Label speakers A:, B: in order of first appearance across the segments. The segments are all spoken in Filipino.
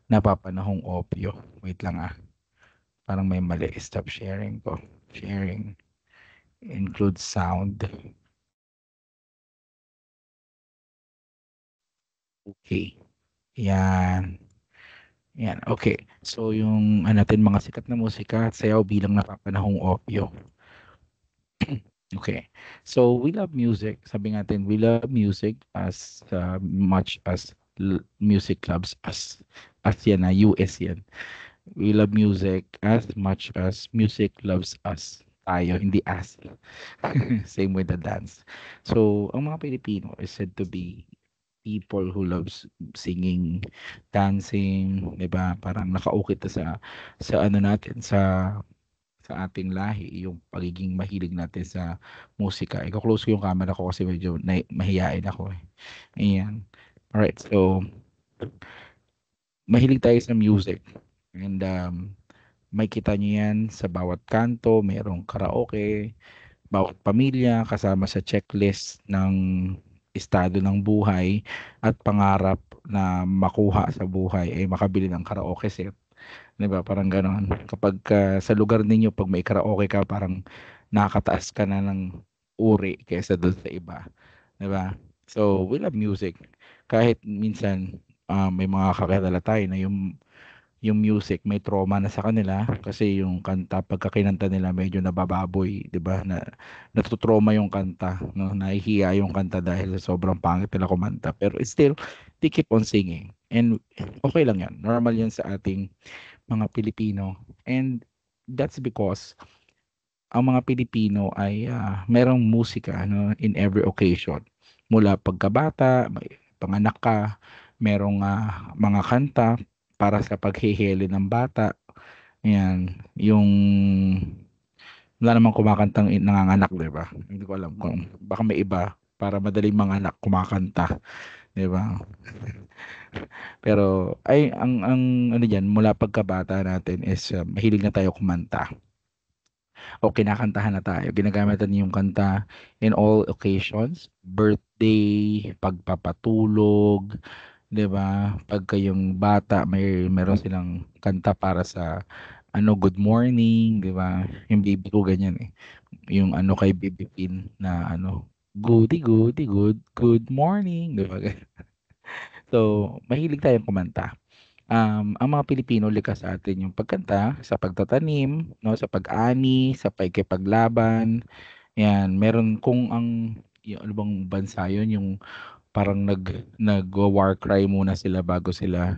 A: napapanahong opyo. Wait lang parang may mali. Stop sharing ko. Sharing includes sound. Okay. Yan. Yan. Okay. So yung natin mga sikat na musika at sayaw bilang napapanahong opyo. Okay. So we love music. Sabi natin, we love music as much as music loves us. As yan US yan. We love music as much as music loves us. Tayo, hindi us. Same with the dance. So, ang mga Pilipino is said to be people who loves singing, dancing, 'di ba? Parang nakaukit na sa ano natin sa ating lahi yung pagiging mahilig natin sa musika. Iko-close ko yung camera ko kasi medyo mahiyain ako eh. Ayan. Alright, so mahilig tayo sa music. And may kita nyo yan sa bawat kanto, mayroong karaoke, bawat pamilya kasama sa checklist ng estado ng buhay at pangarap na makuha sa buhay ay makabili ng karaoke set. 'Di ba? Parang gano'n. Kapag sa lugar ninyo pag may karaoke ka parang nakakataas ka na ng uri kaysa doon sa iba, 'di ba? So, we love music. Kahit minsan may mga kakilala tayo na yung music may trauma na sa kanila kasi yung kanta pagka kinanta nila medyo nabababoy, 'di ba? Na natutrauma yung kanta, no? Nahihiya yung kanta dahil sa sobrang pangit nila kumanta. Pero still, they keep on singing. And okay lang 'yan. Normal 'yan sa ating mga Pilipino. And that's because ang mga Pilipino ay merong musika no, in every occasion. Mula pagkabata, may panganak ka, merong mga kanta para sa paghihili ng bata. Ayan, yung wala namang kumakantang nanganganak, 'di ba? Hindi ko alam kung baka may iba para madaling manganak kumakanta, 'di ba? Pero ay ang ano diyan mula pagkabata natin is mahilig na tayo kumanta o kinakantahan na tayo. Ginagamit natin yung kanta in all occasions, birthday, pagpapatulog, 'di ba? Pag kayong bata, meron silang kanta para sa good morning, 'di ba? Yung baby ko ganyan eh. Yung kay Baby Pin na goody goody good morning, 'di ba? So, mahilig tayong kumanta. Ang mga Pilipino likas sa atin yung pagkanta, sa pagtatanim, no, sa pag-ani, sa pakikipaglaban. Yan, meron kung yung ano bang bansa yun, yung parang nag-war cry muna sila bago sila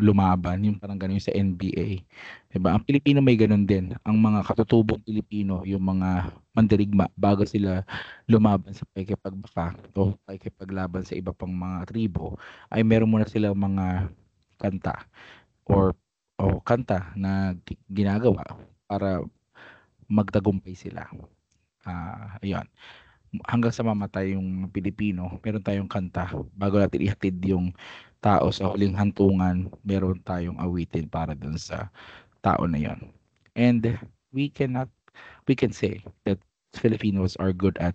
A: lumaban, yung parang gano'n sa NBA. 'Di ba? Ang Pilipino may gano'n din. Ang mga katutubong Pilipino, yung mga mandirigma bago sila lumaban sa pakikipagbaka o pakikipaglaban sa iba pang mga tribo, ay meron muna silang mga kanta or kanta na ginagawa para magtagumpay sila. Ayun. Hanggang sa mamatay yung Pilipino, meron tayong kanta. Bago natin ihatid yung tao sa huling hantungan, meron tayong awitin para dun sa tao na yon. And we cannot, we can say that Filipinos are good at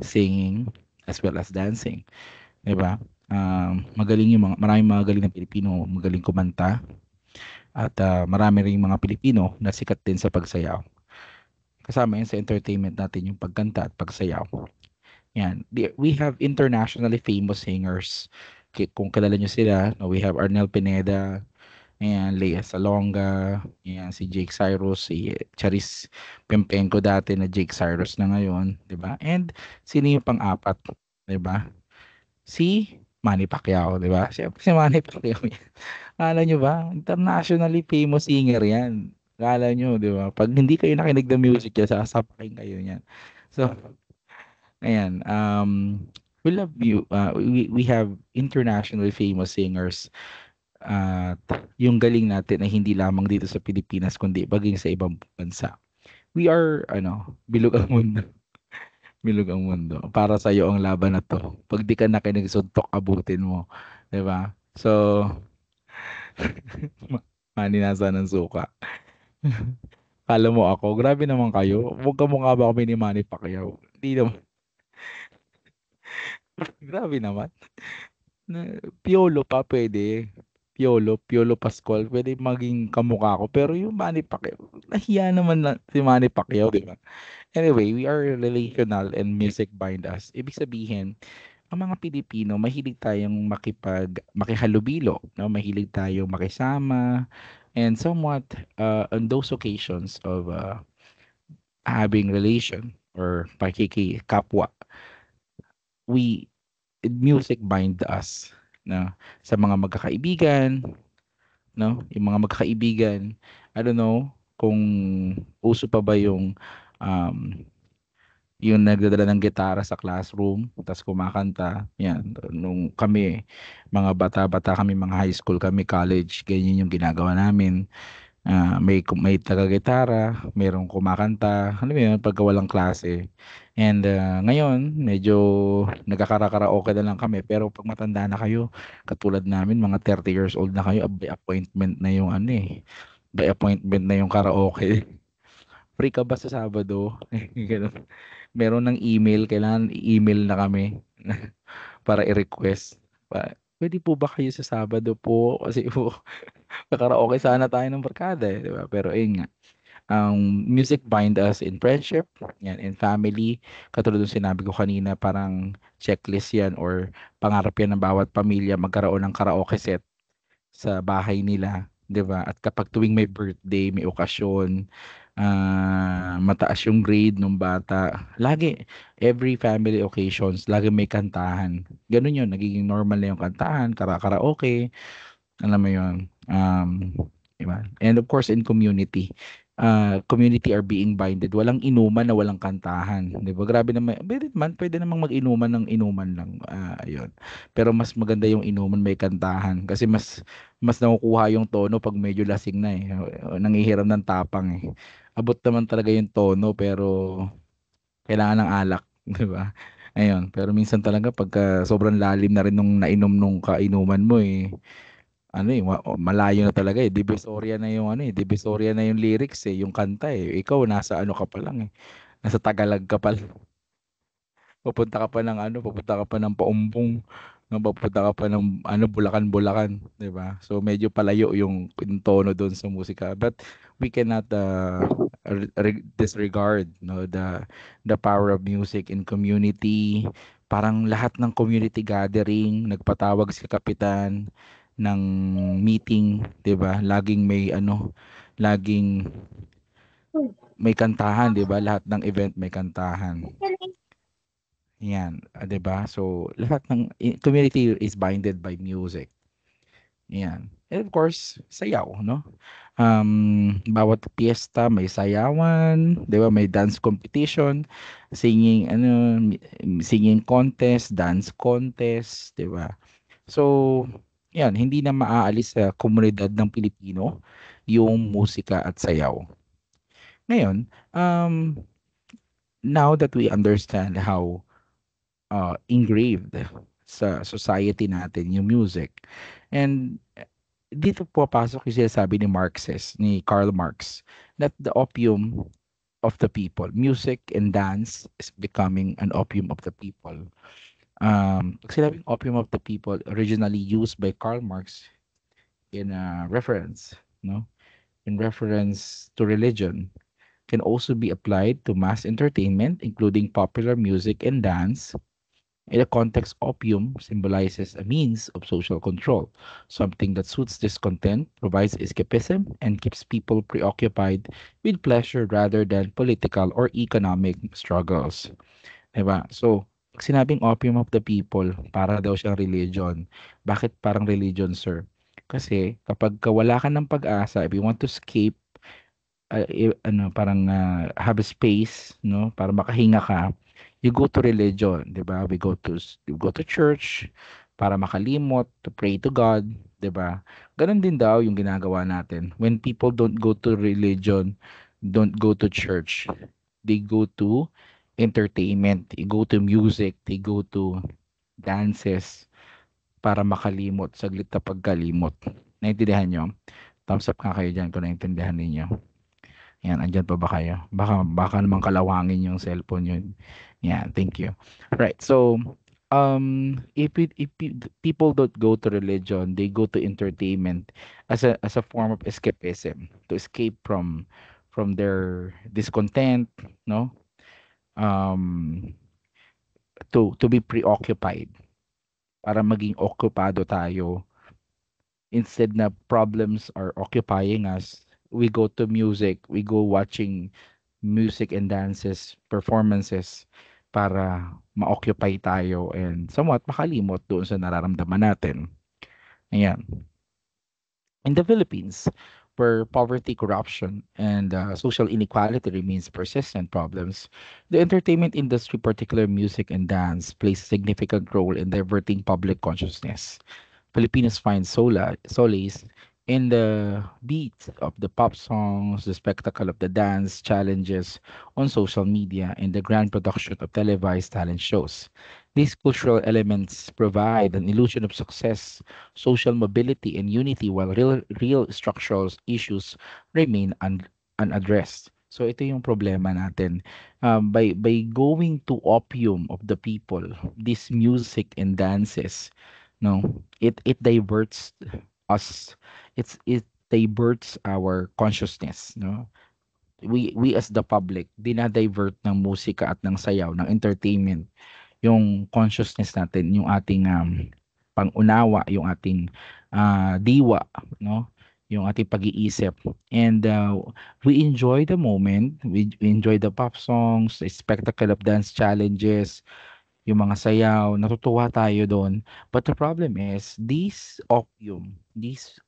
A: singing as well as dancing. 'Di ba? Magaling yung maraming mga galing na Pilipino, magaling kumanta at marami ring mga Pilipino na sikat din sa pagsayaw. Kasama yan sa entertainment natin yung pagkanta at pagsayaw. Yan. We have internationally famous singers. Kung kilala nyo sila, no, we have Arnel Pineda, ayan, Lea Salonga, ayan, si Jake Cyrus, si Charis Pempenko dati na Jake Cyrus na ngayon, 'di ba? And sino yung pang-apat, 'di ba? Si Manny Pacquiao, 'di ba? Siyempre si Manny Pacquiao. Akala nyo ba? Internationally famous singer yan. Akala nyo, 'di ba? Pag hindi kayo nakinig ng music niya, sasapakin kayo niyan. So, ayan, we love you. We have internationally famous singers at yung galing natin ay hindi lamang dito sa Pilipinas kundi baging sa ibang bansa. We are bilog ang mundo. Bilog ang mundo. Para sa iyo ang laban na 'to. Pag di ka nakinig suntok abutin mo, 'di ba? So, maninasan ng suka. Kala mo ako, grabe naman kayo. Huwag ka mukha ba kami ni Manny Pacquiao? Hindi naman. Grabe naman. Piolo pa pwede. Piolo Pascual, pwede maging kamukha ko. Pero yung Manny Pacquiao, nahiya naman na si Manny Pacquiao, di ba? Anyway, we are relational and music bind us. Ibig sabihin, ang mga Pilipino, mahilig tayong makihalubilo, no? Mahilig tayong makisama, and somewhat on those occasions of having relation or pakikikapwa, we music bind us, no? Sa mga magkakaibigan, no? Yung mga magkakaibigan, I don't know kung uso pa ba um, yung nagdadala ng gitara sa classroom, tapos kumakanta. Yan, nung kami, mga bata-bata kami, mga high school kami, college, ganyan yung ginagawa namin. May taga-gitara, mayroong kumakanta, ano mo yun, pagka walang klase. And ngayon, medyo nagkakara-karaoke na lang kami. Pero pag matanda na kayo, katulad namin, mga 30 years old na kayo, by appointment na yung ano eh. By appointment na yung karaoke. Free ka ba sa Sabado? Ganun. Meron ng email, kailangan i-email na kami para i-request. Pwede po ba kayo sa Sabado po? Kasi po, kakaraoke sana tayo ng barkada eh, di ba? Pero ayun nga, music bind us in friendship, yan, in family. Katulad ng sinabi ko kanina, parang checklist yan or pangarap yan ng bawat pamilya magkaroon ng karaoke set sa bahay nila, 'di ba? At kapag tuwing may birthday, may okasyon, mataas yung grade ng bata, lagi every family occasions, lagi may kantahan. Ganun 'yun, nagiging normal na yung kantahan, karaoke, alam mo 'yun. 'Di ba? And of course in community. Community are being binded. Walang inuman na walang kantahan, 'di ba? Grabe naman. Pwede namang mag-inuman ng inuman lang. Ayun. Pero mas maganda yung inuman may kantahan kasi mas nakukuha yung tono pag medyo lasing na eh. Nangihiram ng tapang eh. Abot naman talaga yung tono pero kailangan ng alak, 'di ba? Ayun, pero minsan talaga pagka sobrang lalim na rin nung nainom nung kainuman mo eh, ano eh, malayo na talaga eh. Divisoria na yung ano eh, Divisoria na yung lyrics eh, yung kanta eh. Ikaw nasa ano ka pa lang eh. Nasa Tagalog ka pa lang. Pupunta ka pa ng ano, pupunta ka pa ng Paumbong, no, pupunta ka pa ng ano, Bulacan, 'di ba? So medyo palayo yung tono doon sa musika. But we cannot disregard no the power of music in community. Parang lahat ng community gathering, nagpatawag si kapitan ng meeting, 'di ba? Laging may kantahan, 'di ba? Lahat ng event may kantahan. Yan, 'di ba? So, lahat ng community is binded by music. Yan. And of course, sayaw, no? Bawat piyesta may sayawan, 'di ba? May dance competition, singing contest, dance contest, 'di ba? So, yan, hindi na maaalis sa komunidad ng Pilipino yung musika at sayaw. Ngayon, now that we understand how engraved sa society natin yung music. And dito papasok yung sinasabi ni Karl Marx, that the opium of the people, music and dance is becoming an opium of the people. Pag sinabing opium of the people, originally used by Karl Marx in reference, no? In reference to religion, can also be applied to mass entertainment, including popular music and dance. In a context, opium symbolizes a means of social control, something that suits discontent, provides escapism, and keeps people preoccupied with pleasure rather than political or economic struggles. Diba? So, pag sinabing opium of the people, para daw siyang religion. Bakit parang religion, sir? Kasi kapag wala ka ng pag-asa, if you want to escape, parang have a space, no, para makahinga ka, you go to religion, 'di ba? You go to church para makalimot, to pray to God, 'di ba? Ganun din daw yung ginagawa natin. When people don't go to religion, don't go to church, they go to entertainment, they go to music, they go to dances para makalimot, saglit na pagkalimot. Naintindihan nyo? Thumbs up nga kayo dyan kung naintindihan ninyo. Yan, andyan pa ba kayo? Baka naman kalawangin yung cellphone yun. Yan, thank you. Right, so if people don't go to religion, they go to entertainment as a form of escapism, to escape from their discontent, no? Um, to be preoccupied, para maging okupado tayo. Instead na problems are occupying us, we go to music, we go watching music and dances, performances, para ma-occupy tayo and somewhat makalimot doon sa nararamdaman natin. Ayan. In the Philippines, where poverty, corruption, and social inequality remains persistent problems, the entertainment industry, particularly music and dance, plays a significant role in diverting public consciousness. Filipinos find solace in the beats of the pop songs, the spectacle of the dance challenges on social media, and the grand production of televised talent shows. These cultural elements provide an illusion of success, social mobility, and unity, while real structural issues remain unaddressed. So ito yung problema natin. By going to opium of the people, this music and dances, no, it diverts us. It diverts our consciousness, no. We as the public dinadivert ng musika at ng sayaw, ng entertainment, yung consciousness natin, yung ating pangunawa, yung ating diwa, no, yung ating pag-iisip. And we enjoy the moment, we enjoy the pop songs, the spectacle of dance challenges, yung mga sayaw, natutuwa tayo doon. But the problem is, these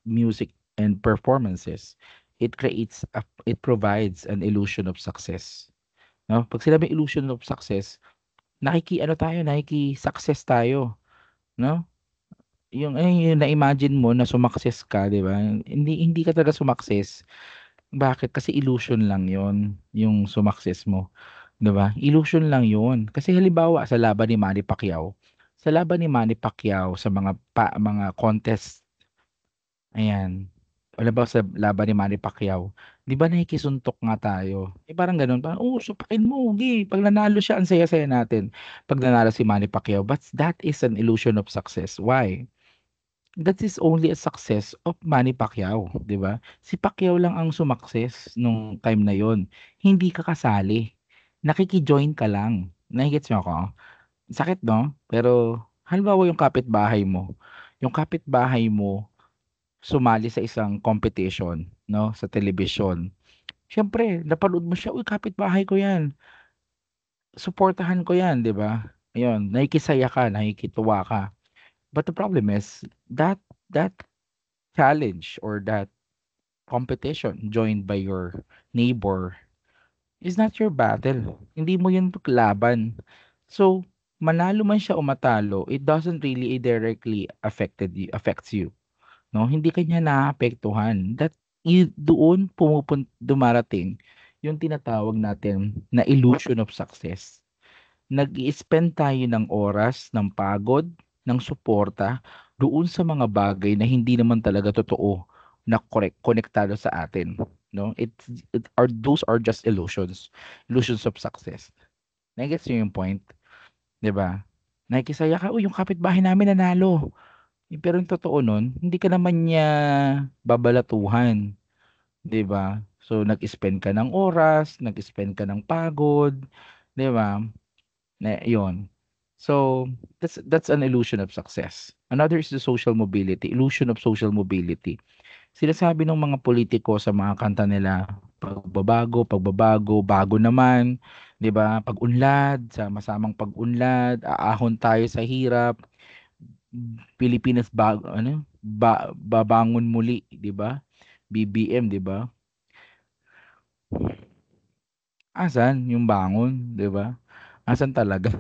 A: music and performances, it provides an illusion of success. No? Pag sinabi illusion of success, nakiki-success tayo, no? Yung na-imagine mo na sumakses ka, 'di ba? Hindi ka talaga sumakses. Bakit? Kasi illusion lang 'yon, yung sumakses mo. 'Di ba? Illusion lang 'yun. Kasi halimbawa sa laban ni Manny Pacquiao, sa mga contest, ayan. Halimbawa sa laban ni Manny Pacquiao, 'di ba nakikisuntok nga tayo? Parang gano'n, parang, "Oh, suntukin mo, sige." 'Pag nanalo siya, ang saya-saya natin. 'Pag nanalo si Manny Pacquiao, but that is an illusion of success. Why? That is only a success of Manny Pacquiao, 'di ba? Si Pacquiao lang ang sumakses nung time na yon. Hindi ka kasali. Nakiki-join ka lang. Nagegets mo ako? Sakit 'no? Pero halimbawa yung kapitbahay mo sumali sa isang competition, 'no, sa telebisyon. Siyempre napanood mo siya, "Uy, kapitbahay ko 'yan, suportahan ko 'yan." 'Di ba? Ayun, nakikisaya ka, nakikituwa ka. But the problem is that challenge or that competition joined by your neighbor is not your battle. Hindi mo yun laban. So, manalo man siya o matalo, it doesn't really directly affects you. No? Hindi kanya naapektuhan. Doon dumarating yung tinatawag natin na illusion of success. Nag-i-spend tayo ng oras, ng pagod, ng suporta doon sa mga bagay na hindi naman talaga totoo na konektado sa atin, no? Those are just illusions of success. Nagets niyo yung point, 'di ba? Nakikisaya ka, "Uy, yung kapitbahay namin nanalo." Pero yung totoo nun, hindi ka naman niya babalatuhan, 'di ba? So, nag-spend ka ng oras, nag-spend ka ng pagod, 'di ba? Na yun. So, that's an illusion of success. Another is the social mobility, illusion of social mobility. Sinasabi ng mga politiko sa mga kanta nila, pagbabago, pagbabago, bago naman, 'di ba? Pag-unlad, sa masamang pag-unlad, aahon tayo sa hirap, Pilipinas babangon muli, 'di ba? BBM, 'di ba? Asan yung bangon, 'di ba? Asan talaga?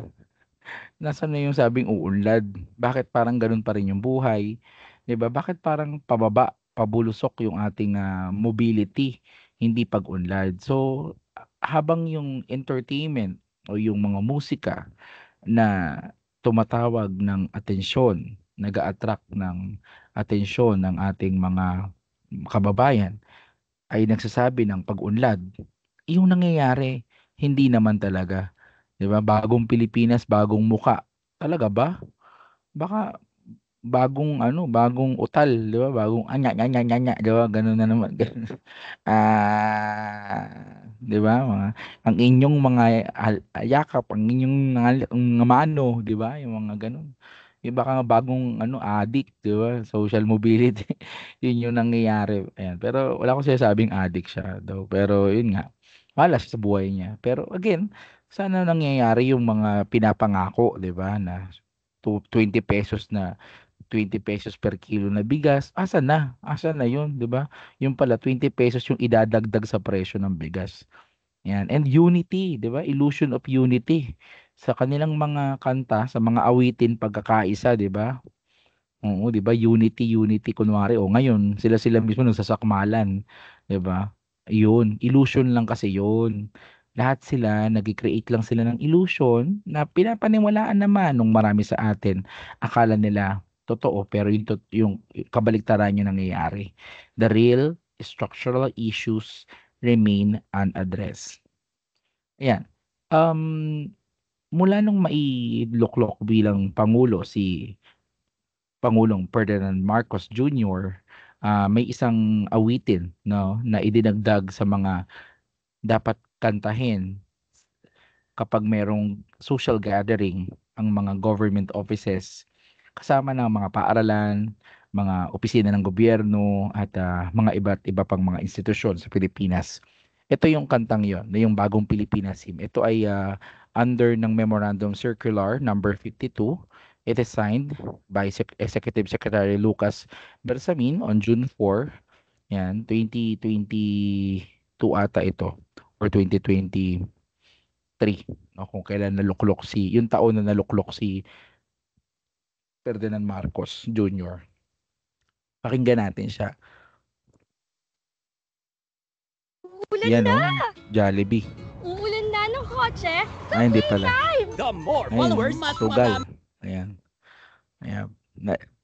A: Nasaan na yung sabing uunlad? Bakit parang gano'n pa rin yung buhay, 'di ba? Bakit parang pababa, pabulusok yung ating, mobility, hindi pag-unlad? So, habang yung entertainment o yung mga musika na tumatawag ng atensyon, nag-a-attract ng atensyon ng ating mga kababayan, ay nagsasabi ng pag-unlad, yung nangyayari hindi naman talaga, 'di ba? Bagong Pilipinas, bagong muka. Talaga ba? Baka bagong ano, bagong utal, 'di ba? Bagong anya, anya, anya, anya, 'di ba? Gano'n na naman. Ah, 'di ba? Ang inyong mga yakap, ang inyong mga mano, 'di ba? Yung mga gano'n. Yung baka nga bagong ano, addict, 'di ba? Social mobility. Yun yung nangyayari. Ayan. Pero wala akong sinasabing addict siya daw. Pero yun nga, wala siya sa buhay niya. Pero again, sana nangyayari yung mga pinapangako, 'di ba? Na 20 pesos na 20 pesos per kilo na bigas, asan na? Asan na yun, 'di ba? Yung pala 20 pesos yung idadagdag sa presyo ng bigas. Yan. And unity, 'di ba? Illusion of unity. Sa kanilang mga kanta, sa mga awitin pagkakaisa, 'di ba? Oo, 'di ba? Unity, unity kunwari. O ngayon, sila-sila mismo nagsasakmalan, 'di ba? 'Yun, illusion lang kasi 'yun. Lahat sila nag-create lang sila ng illusion na pinapaniwalaan naman nung marami sa atin. Akala nila totoo pero yung kabaligtaran yung nangyayari. The real structural issues remain unaddressed. Ayan. Um, mula nung mailuklok bilang pangulo si Pangulong Ferdinand Marcos Jr., may isang awitin, no, na idinagdag sa mga dapat kantahin kapag merong social gathering ang mga government offices kasama ng mga paaralan, mga opisina ng gobyerno at mga iba't iba pang mga institusyon sa Pilipinas. Ito yung kantang yon, na yung bagong Pilipinas Hymn. Ito ay under ng Memorandum Circular number 52. It is signed by Executive Secretary Lucas Bersamin on June 4. Yan, 2022 ata ito or 2023, no, kung kailan naluklok yung taon na naluklok si Ferdinand Marcos Jr. Pakinggan natin siya.
B: Uulan
A: Yan
B: na!
A: oh, Jollibee.
B: Uulan na ng kotse sa
A: Ay, hindi
B: free
A: pala.
B: time!
C: The more
A: Ayun,
C: followers, mas
A: sugal.
C: marami.
A: Ayan. Ayan.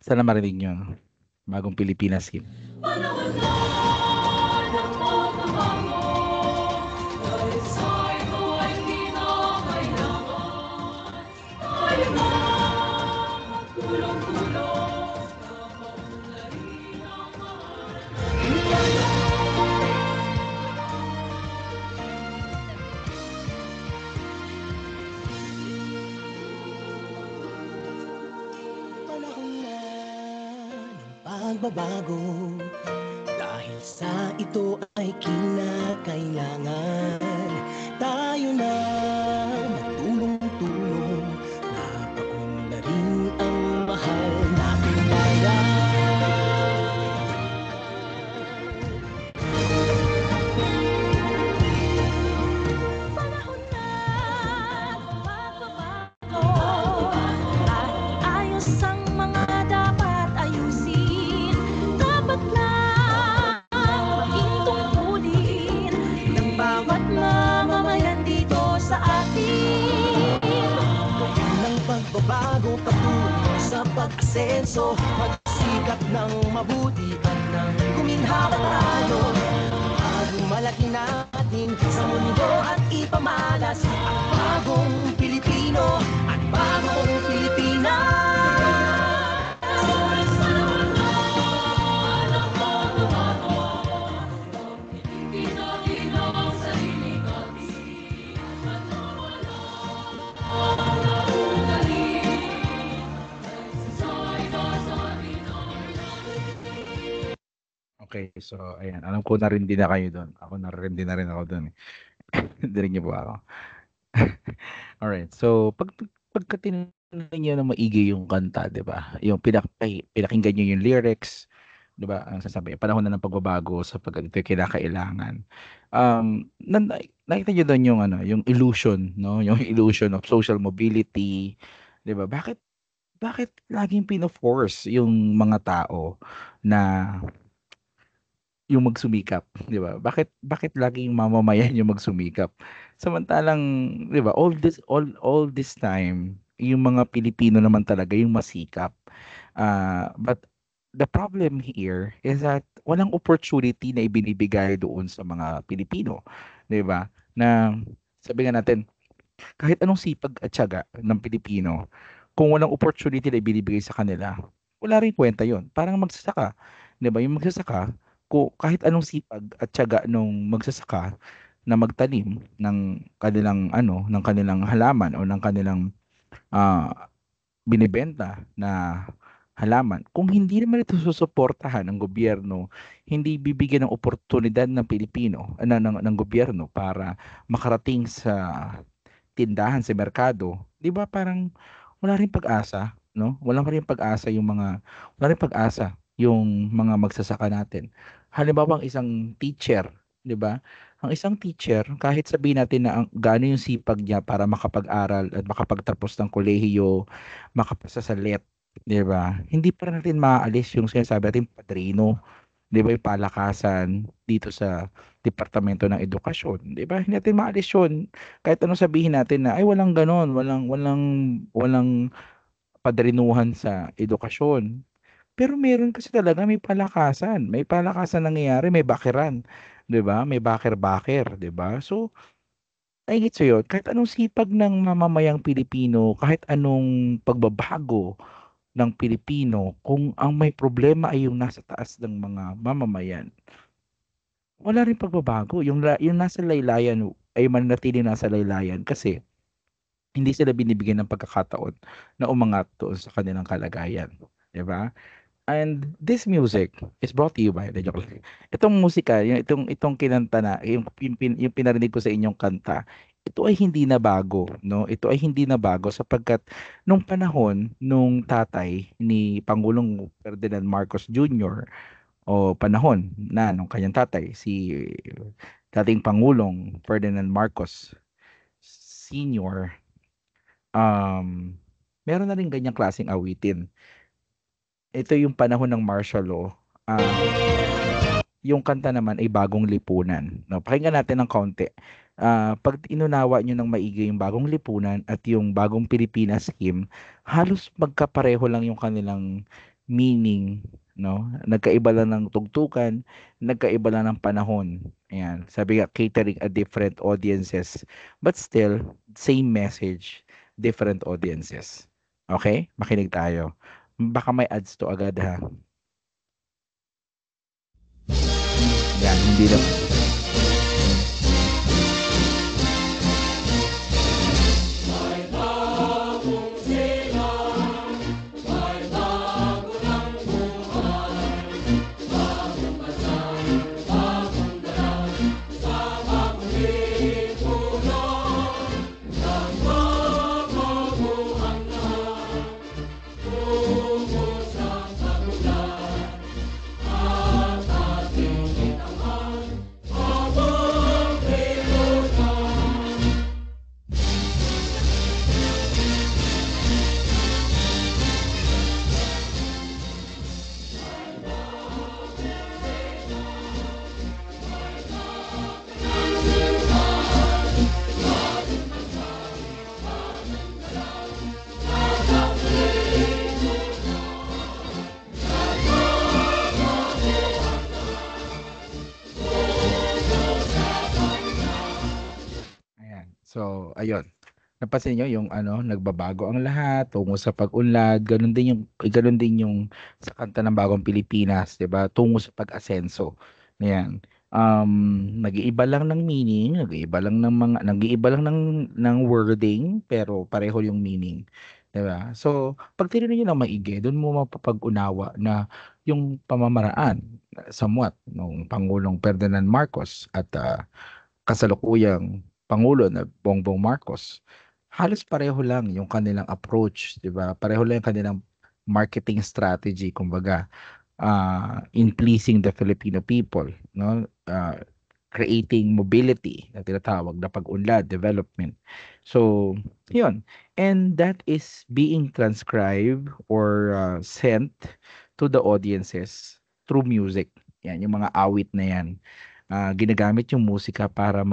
A: Sana marinig nyo. No? Bagong Pilipinas Hymn.
D: Panahon na ng pagbabago, dahil sa ito ay kinakailangan tayo na magtulong-tulong, napaunlarin ang mahal nating bayan.
B: Panahon na magbabago. Kahit ayos ang mga dapat ayusin, dapat lang maging tungkulin ng bawat mamamayan dito sa atin.
D: Ng pagbabago patungo sa pag-asenso, magsikap ng mabuti at ng guminhawa tayo. Malaki natin sa mundo at ipamalas ang bagong Pilipino at bagong Pilipinas.
A: Okay, so ayan. Alam ko na rin din na kayo doon. Ako na rin ako doon. Dinig niyo po ako. Alright. So, pagka tinignan niyo na maigi yung kanta, 'di ba? Yung pinakinggan niyo yung lyrics, 'di ba? Ang sasabi, panahon na ng pagbabago sapagkat ito'y kinakailangan. Nakita niyo doon yung ano, yung illusion, no? Yung illusion of social mobility, 'di ba? Bakit laging pino-force yung mga tao na yung magsumikap, 'di ba? Bakit laging mamamayan yung magsumikap? Samantalang, 'di ba, all this time, yung mga Pilipino naman talaga yung masikap. But the problem here is that walang opportunity na ibinibigay doon sa mga Pilipino, 'di ba? Na sabi nga natin, kahit anong sipag at tiyaga ng Pilipino, kung walang opportunity na ibinibigay sa kanila, wala ring kwenta yun. Parang magsasaka, 'di ba? Yung magsasaka, kahit anong sipag at tiyaga nung magsasaka na magtanim ng kanilang halaman o ng kanilang ah, binibenta na halaman, kung hindi naman ito susuportahan ng gobyerno, hindi bibigyan ng oportunidad ng Pilipino, ng gobyerno para makarating sa tindahan, sa merkado, 'di ba parang wala ring pag-asa, no? Wala ring pag-asa yung mga magsasaka natin. Halimbawa, ang isang teacher, 'di ba? Ang isang teacher, kahit sabihin natin na gaano yung sipag niya para makapag-aral at makapagtapos ng kolehiyo, makapasa sa LET, 'di ba? Hindi pa rin natin maaalis yung sinasabi natin padrino, 'di ba, yung palakasan dito sa Departamento ng Edukasyon, 'di ba? Hindi natin maalis 'yun. Kahit anong sabihin natin na ay walang gano'n, walang padrinuhan sa edukasyon. Pero meron kasi talaga, may palakasan nangyayari, may bakiran, 'di ba? May bakir-bakir, 'di ba? So, ay gets ko 'yun, kahit anong sipag ng mamamayang Pilipino, kahit anong pagbabago ng Pilipino, kung ang may problema ay yung nasa taas ng mga mamamayan, wala ring pagbabago. Yung nasa laylayan ay mananatiling nasa laylayan kasi hindi sila binibigyan ng pagkakataon na umangat doon sa kanilang kalagayan, 'di ba? And this music is brought to you by, joke lang. Itong musika, itong kinanta na, yung pinarinig ko sa inyong kanta, ito ay hindi na bago, no? Ito ay hindi na bago sapagkat nung panahon nung tatay ni Pangulong Ferdinand Marcos Jr., o panahon na nung kanyang tatay, si dating Pangulong Ferdinand Marcos Sr., um, meron na rin ganyang klaseng awitin. Ito yung panahon ng martial law. Yung kanta naman ay Bagong Lipunan. No, pakinggan natin ng kaunti. Pag inunawa nyo ng maigi yung Bagong Lipunan at yung Bagong Pilipinas Scheme, halos magkapareho lang yung kanilang meaning, no? Nagkaiba lang ng tugtukan, nagkaiba lang ng panahon. Ayan, sabi nga, catering a different audiences, but still same message, different audiences. Okay? Makinig tayo. Baka may ads to agad, ha. Yan, hindi lang. Ayan. So, ayun. Napansin niyo yung ano, nagbabago ang lahat tungo sa pag-unlad, gano'n din yung sa kanta ng Bagong Pilipinas, 'di ba? Tungo sa pag-asenso. Ayan. Nag-iiba lang ng meaning, nag-iiba lang ng wording, pero pareho yung meaning, 'di ba? So, pag tinignan niyo ng maigi, do'n mo mapapag-unawa na yung pamamaraan somewhat nung Pangulong Ferdinand Marcos at kasalukuyang Pangulo na Bongbong Marcos, halos pareho lang yung kanilang approach, 'di ba? Pareho lang yung kanilang marketing strategy, kumbaga, in pleasing the Filipino people, no? Creating mobility na tinatawag na pag-unlad, development. So, 'yun. And that is being transcribed or sent to the audiences through music. Yan, yung mga awit na yan. Ginagamit yung musika para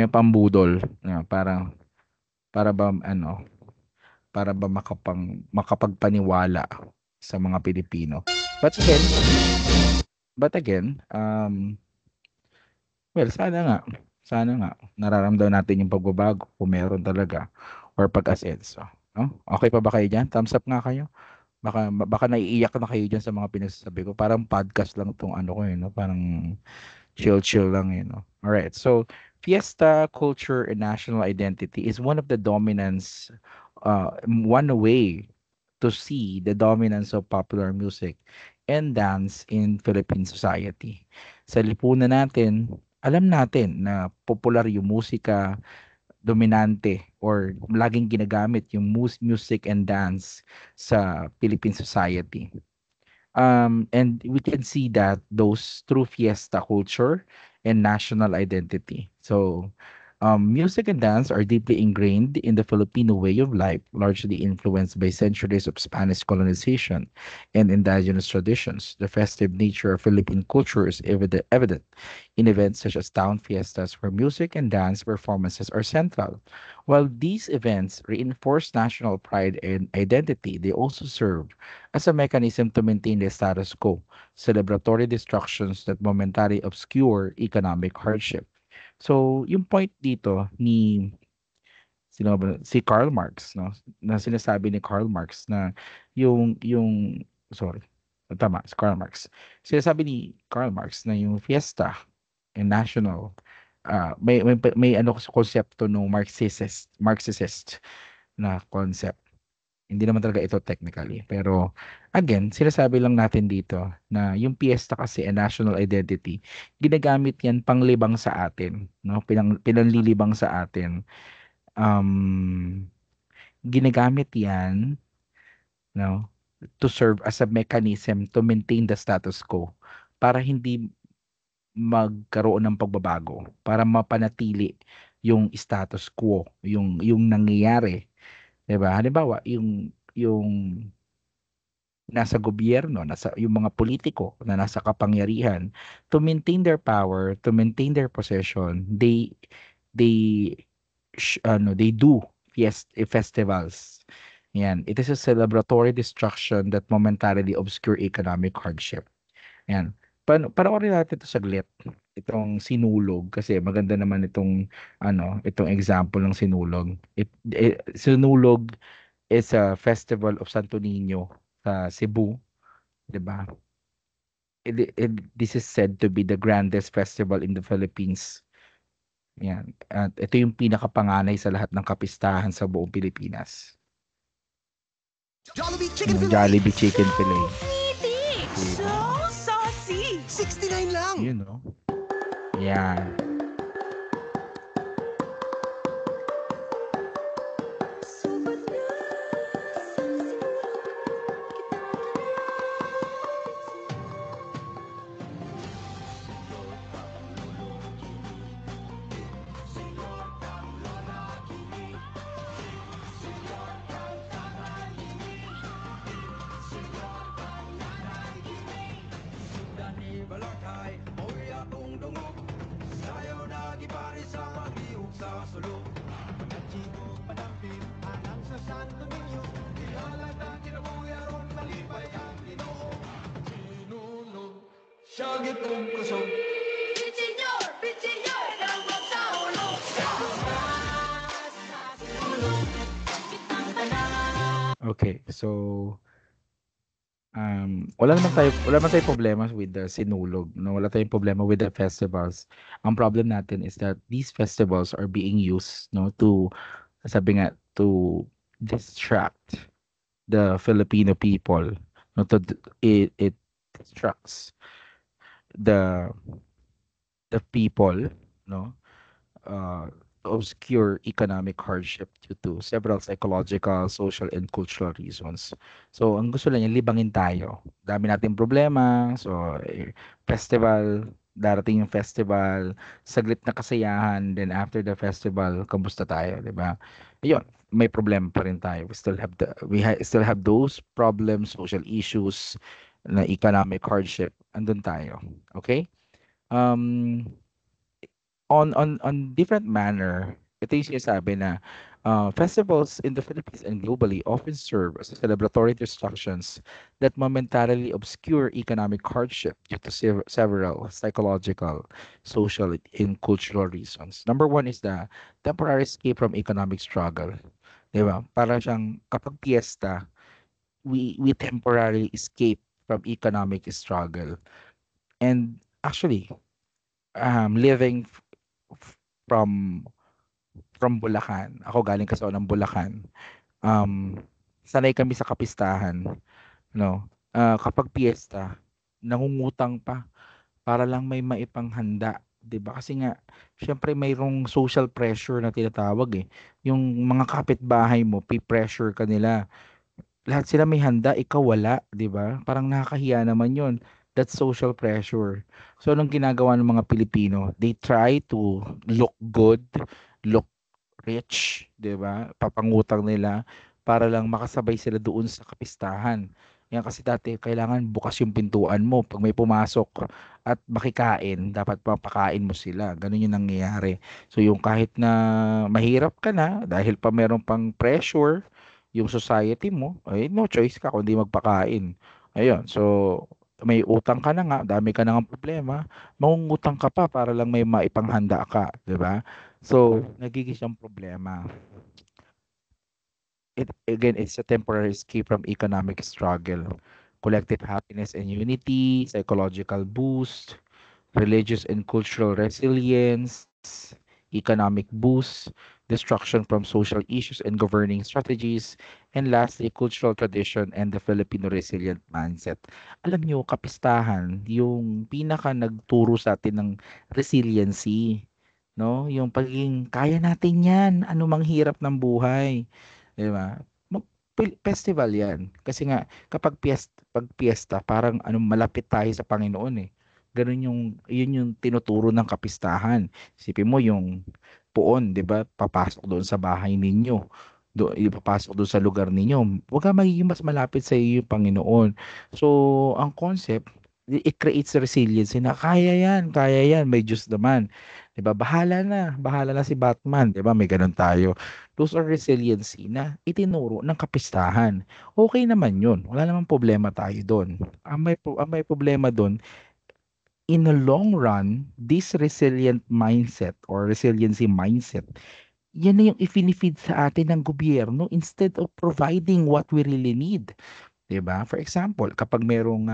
A: pambudol, para ba ano, para ba makapagpaniwala sa mga Pilipino. But again, well, sana nga nararamdaman natin yung pagbabago kung meron talaga or pag-asenso. no? Okay pa ba kayo diyan? Thumbs up nga kayo. Baka naiiyak na kayo diyan sa mga pinagsasabi ko. Parang podcast lang 'tong ano ko, eh, 'no? Parang chill-chill lang, you know. All right. So, fiesta culture and national identity is one of the dominance, one way to see the dominance of popular music and dance in Philippine society. Sa lipunan natin, alam natin na popular yung musika, dominante or laging ginagamit yung music and dance sa Philippine society. And we can see that those through fiesta culture and national identity. So, music and dance are deeply ingrained in the Filipino way of life, largely influenced by centuries of Spanish colonization and indigenous traditions. The festive nature of Philippine culture is evident in events such as town fiestas, where music and dance performances are central. While these events reinforce national pride and identity, they also serve as a mechanism to maintain the status quo, celebratory distractions that momentarily obscure economic hardship. So, yung point dito ni sino ba, si Karl Marx, no? Na sinasabi ni Karl Marx na yung sorry, tama, si Karl Marx. Sinasabi ni Karl Marx na yung fiesta and national may ano konsepto no Marxist na concept. Hindi naman talaga ito technically. Pero again, sinasabi lang natin dito na yung piyesta kasi a national identity, ginagamit yan panglibang sa atin, no? Pinanlilibang sa atin. Um, Ginagamit yan, no? To serve as a mechanism to maintain the status quo para hindi magkaroon ng pagbabago, para mapanatili yung status quo, yung nangyayari, 'di ba? Halimbawa, yung nasa gobyerno, yung mga politiko na nasa kapangyarihan, to maintain their power, to maintain their possession, they they do festivals. Yan. It is a celebratory destruction that momentarily obscure economic hardship. Yan. Panoorin natin ito saglit. Itong sinulog kasi maganda naman itong example ng sinulog. Sinulog is a festival of Santo Niño sa Cebu, 'di ba? This is said to be the grandest festival in the Philippines. Yan. At ito yung pinakapanganay sa lahat ng kapistahan sa buong Pilipinas.
D: Jollibee Chicken
A: Yung
D: Fillet!
A: Jollibee Chicken Fillet.
B: Meaty! So saucy!
D: 69 lang!
A: Yun, no? Yan.
B: Sapat na sa
A: Okay, so wala naman tayong problema with the sinulog, no? Wala tayong problema with the festivals. Ang problem natin is that these festivals are being used, no, to sabi nga to distract the Filipino people, no, it distracts the people, no, uh, obscure economic hardship due to several psychological, social, and cultural reasons. So, ang gusto lang niya, libangin tayo. Dami nating problema. So, festival, darating yung festival, saglit na kasayahan, then after the festival, kamusta tayo, di ba? Ayun, may problema pa rin tayo. Still have those problems, social issues, na economic hardship. Andun tayo. Okay? Um, on different manner, ito yung sinasabi na festivals in the Philippines and globally often serve as celebratory distractions that momentarily obscure economic hardship due to several psychological, social, and cultural reasons. Number one is the temporary escape from economic struggle. 'di ba? Para siyang kapag piyesta, we temporarily escape from economic struggle. And actually, living f- from from Bulacan, ako galing kasi ako ng Bulacan. Um, Sanay kami sa kapistahan, no? Kapag piyesta, nangungutang pa para lang may maipanghanda, 'di ba? Kasi nga syempre mayroong social pressure na tinatawag eh. Yung mga kapitbahay mo, pressure ka nila. Lahat sila may handa, ikaw wala, 'di ba? Parang nakakahiya naman 'yon. That's social pressure. So anong ginagawa ng mga Pilipino? They try to look good, look rich, 'di ba? Papangutang nila para lang makasabay sila doon sa kapistahan. Yan kasi dati kailangan bukas yung pintuan mo pag may pumasok at makikain, dapat papakain mo sila. Ganun yung nangyayari. So yung kahit na mahirap ka na dahil pa meron pang pressure yung society mo, ay no choice ka kundi magpakain. Ayun. So may utang ka na nga, dami ka na ng problema, mangungutang ka pa para lang may maipanghanda ka, 'di ba? So, nagiging siyang problema. It's a temporary escape from economic struggle, collective happiness and unity, psychological boost, religious and cultural resilience, economic boost, destruction from social issues and governing strategies, and lastly, cultural tradition and the Filipino resilient mindset. Alam nyo, kapistahan, yung pinaka nagturo sa atin ng resiliency, no? Yung pagiging kaya natin yan, anumang hirap ng buhay. Di ba? Festival yan. Kasi nga, pag piyesta, parang malapit tayo sa Panginoon eh. Ganun yun yung tinuturo ng kapistahan. Isipin mo yung puon, 'di ba? Papasok doon sa bahay ninyo. Ipapasok doon sa lugar ninyo. Huwag ka magiging mas malapit sa iyo yung Panginoon. So, ang concept, it creates resilience na kaya yan, may Diyos naman. 'Di ba? Bahala na si Batman, 'di ba? May ganun tayo. Those are resiliency na itinuro ng kapistahan. Okay naman 'yun. Wala namang problema tayo doon. Ang may problema doon in the long run, this resilient mindset or resiliency mindset, yan na yung ifinifeed sa atin ng gobyerno instead of providing what we really need. 'Di ba? For example, kapag merong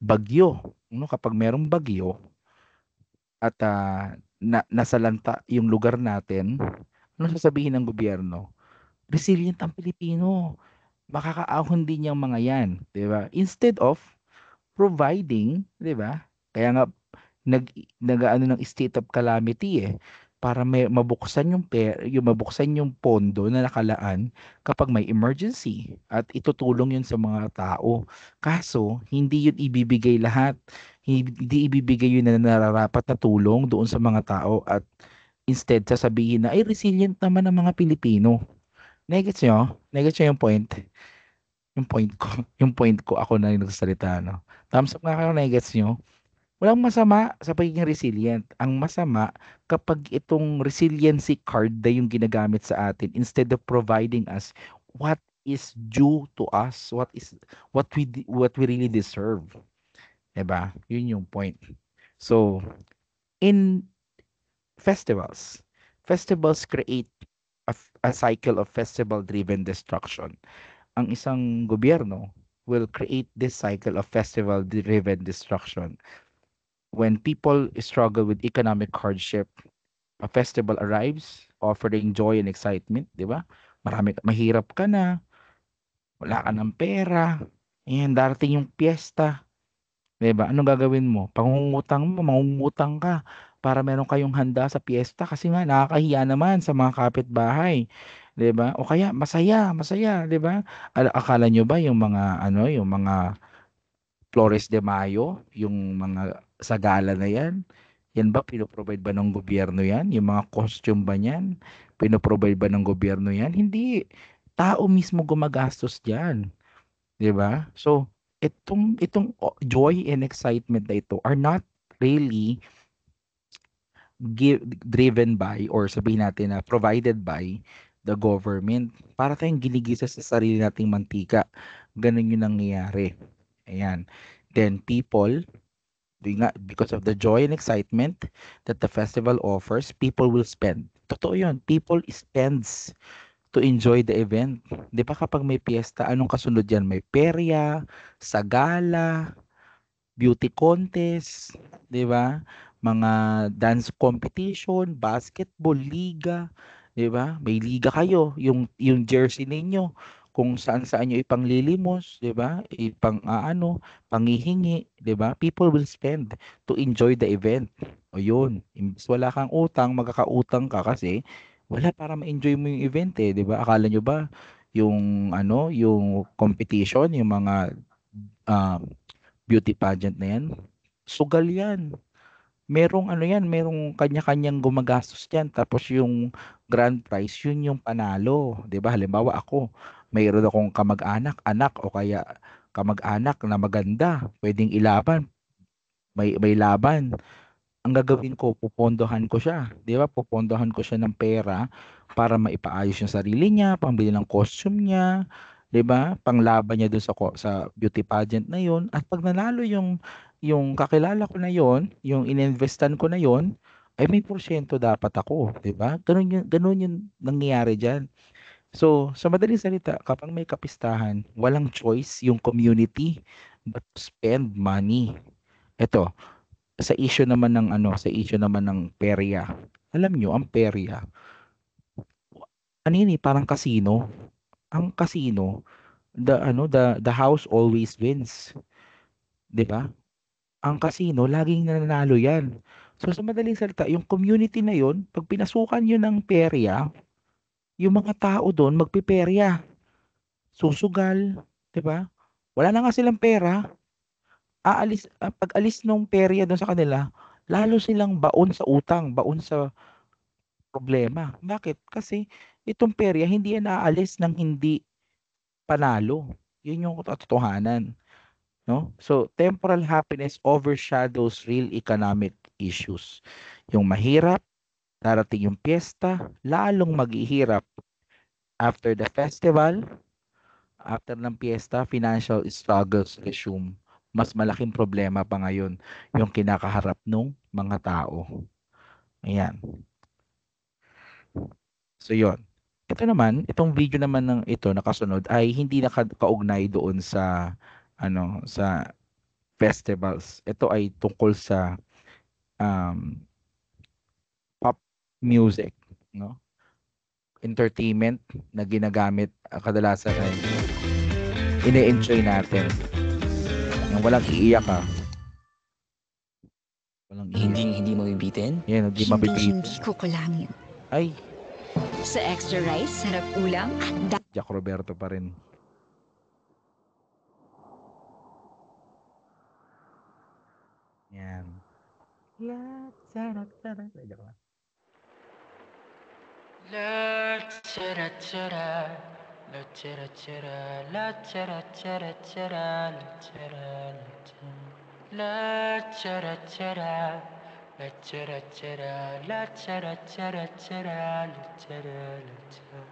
A: bagyo, no? Kapag merong bagyo at nasalanta yung lugar natin, ano sasabihin ng gobyerno? Resilient ang Pilipino. Makakaahon din yung mga yan, 'di ba? Instead of providing, 'di ba? Kaya nga nag-aano ng state of calamity eh para may mabuksan yung mabuksan yung pondo na nakalaan kapag may emergency at itutulong yun sa mga tao. Kaso, hindi yun ibibigay lahat. Hindi ibibigay yun na nararapat na tulong doon sa mga tao at instead sasabihin na ay resilient naman ang mga Pilipino. Negets nyo? Negets nyo yung point? Yung point ko, ako na yung nagsasalita, no? Thumbs up nga kayo, na-gets nyo? Walang masama sa pagiging resilient. Ang masama kapag itong resiliency card na yung ginagamit sa atin instead of providing us what is due to us, what we really deserve. 'Di ba? Yun yung point. So, in festivals, festivals create a cycle of festival-driven destruction. Ang isang gobyerno will create this cycle of festival-driven destruction. When people struggle with economic hardship, a festival arrives, offering joy and excitement, di ba? Mahirap ka na, wala ka ng pera, ayan, darating yung piyesta, di ba? Anong gagawin mo? Mangungutang ka para meron kayong handa sa piyesta kasi nga nakakahiya naman sa mga kapitbahay. 'Di ba? O kaya masaya, 'di ba? Akala nyo ba yung mga yung mga Flores de Mayo, yung mga sa gala na yan, yan ba pinoprovide ba ng gobyerno yan? Yung mga costume ba niyan? Pinoprovide ba ng gobyerno yan? Hindi. Tao mismo gumagastos diyan, 'di ba? So, itong joy and excitement na ito are not really driven by or sabihin natin na provided by the government para tayong ginigisa sa sarili nating mantika. Ganun yung nangyayari. Ayan. Then people, because of the joy and excitement that the festival offers, people will spend. Totoo yun. People spends to enjoy the event. 'Di ba kapag may piyesta, anong kasunod yan? May perya, sagala, beauty contest, 'di ba? Mga dance competition, basketball, liga, 'di ba? May liga kayo, yung jersey ninyo kung saan-saan nyo ipanglilimos, 'di ba? Panghihingi, 'di ba? People will spend to enjoy the event. O yun, imbes wala kang utang, magkakautang ka kasi wala para ma-enjoy mo yung event eh, 'di ba? Akala nyo ba yung competition, yung mga um, beauty pageant na yan, sugal yan. Merong kanya-kanyang gumagastos diyan. Tapos yung grand prize, yun yung panalo, 'di ba? Halimbawa ako, mayroon akong kamag-anak, anak o kaya kamag-anak na maganda, pwedeng ilaban, may laban. Ang gagawin ko, pupondohan ko siya, 'di ba? Pupondohan ko siya ng pera para maipaayos yung sarili niya, pambili ng costume niya, 'di ba? Panglaban niya doon sa beauty pageant na 'yon. At pag nanalo yung kakilala ko na 'yon, yung ininvestan ko na 'yon, ay may porsyento dapat ako, 'di ba? Ganun yung nangyayari diyan. So, sa madaling salita, kapag may kapistahan, walang choice yung community but to spend money. Ito, sa issue naman ng perya. Alam nyo, ang perya, ano yun eh, parang casino. Ang casino, the house always wins, 'di ba? Ang casino, laging nananalo 'yan. So sa madaling salita, yung community na 'yon, pag pinasukan yun ng perya, yung mga tao doon magpiperya, susugal, 'di ba? Wala na nga silang pera, pag alis nung perya doon sa kanila, lalo silang baon sa utang, baon sa problema. Bakit? Kasi itong perya hindi yan aalis ng hindi panalo. Yun yung katotohanan, no? So, temporal happiness overshadows real economic issues. Yung mahirap, darating yung piyesta, lalong maghihirap. After the festival, after ng piyesta, financial struggles resume. Mas malaking problema pa ngayon yung kinakaharap ng mga tao. Ayan. So, yon. Ito naman, itong video naman ng ito nakasunod ay hindi nakaugnay doon sa festivals. Ito ay tungkol sa um, pop music, no? Entertainment na ginagamit kadalasan ay ine-enjoy natin. Yung walang iiyak ka. Walang iiyak.
D: Hindi mabibitin?
A: Yan, hindi
C: Hindi,
A: mabibigil.
C: hindi ko kulangin.
A: Ay,
C: Sa extra rice, sarap ulam, at
A: Jack Roberto pa rin. Yan. La, sarap, sarap. Ay, joke lang.
E: La chara chara, la chara chara, la chara chara chara, la chara la chara chara, la chara chara, la chara chara chara, la chara la chara.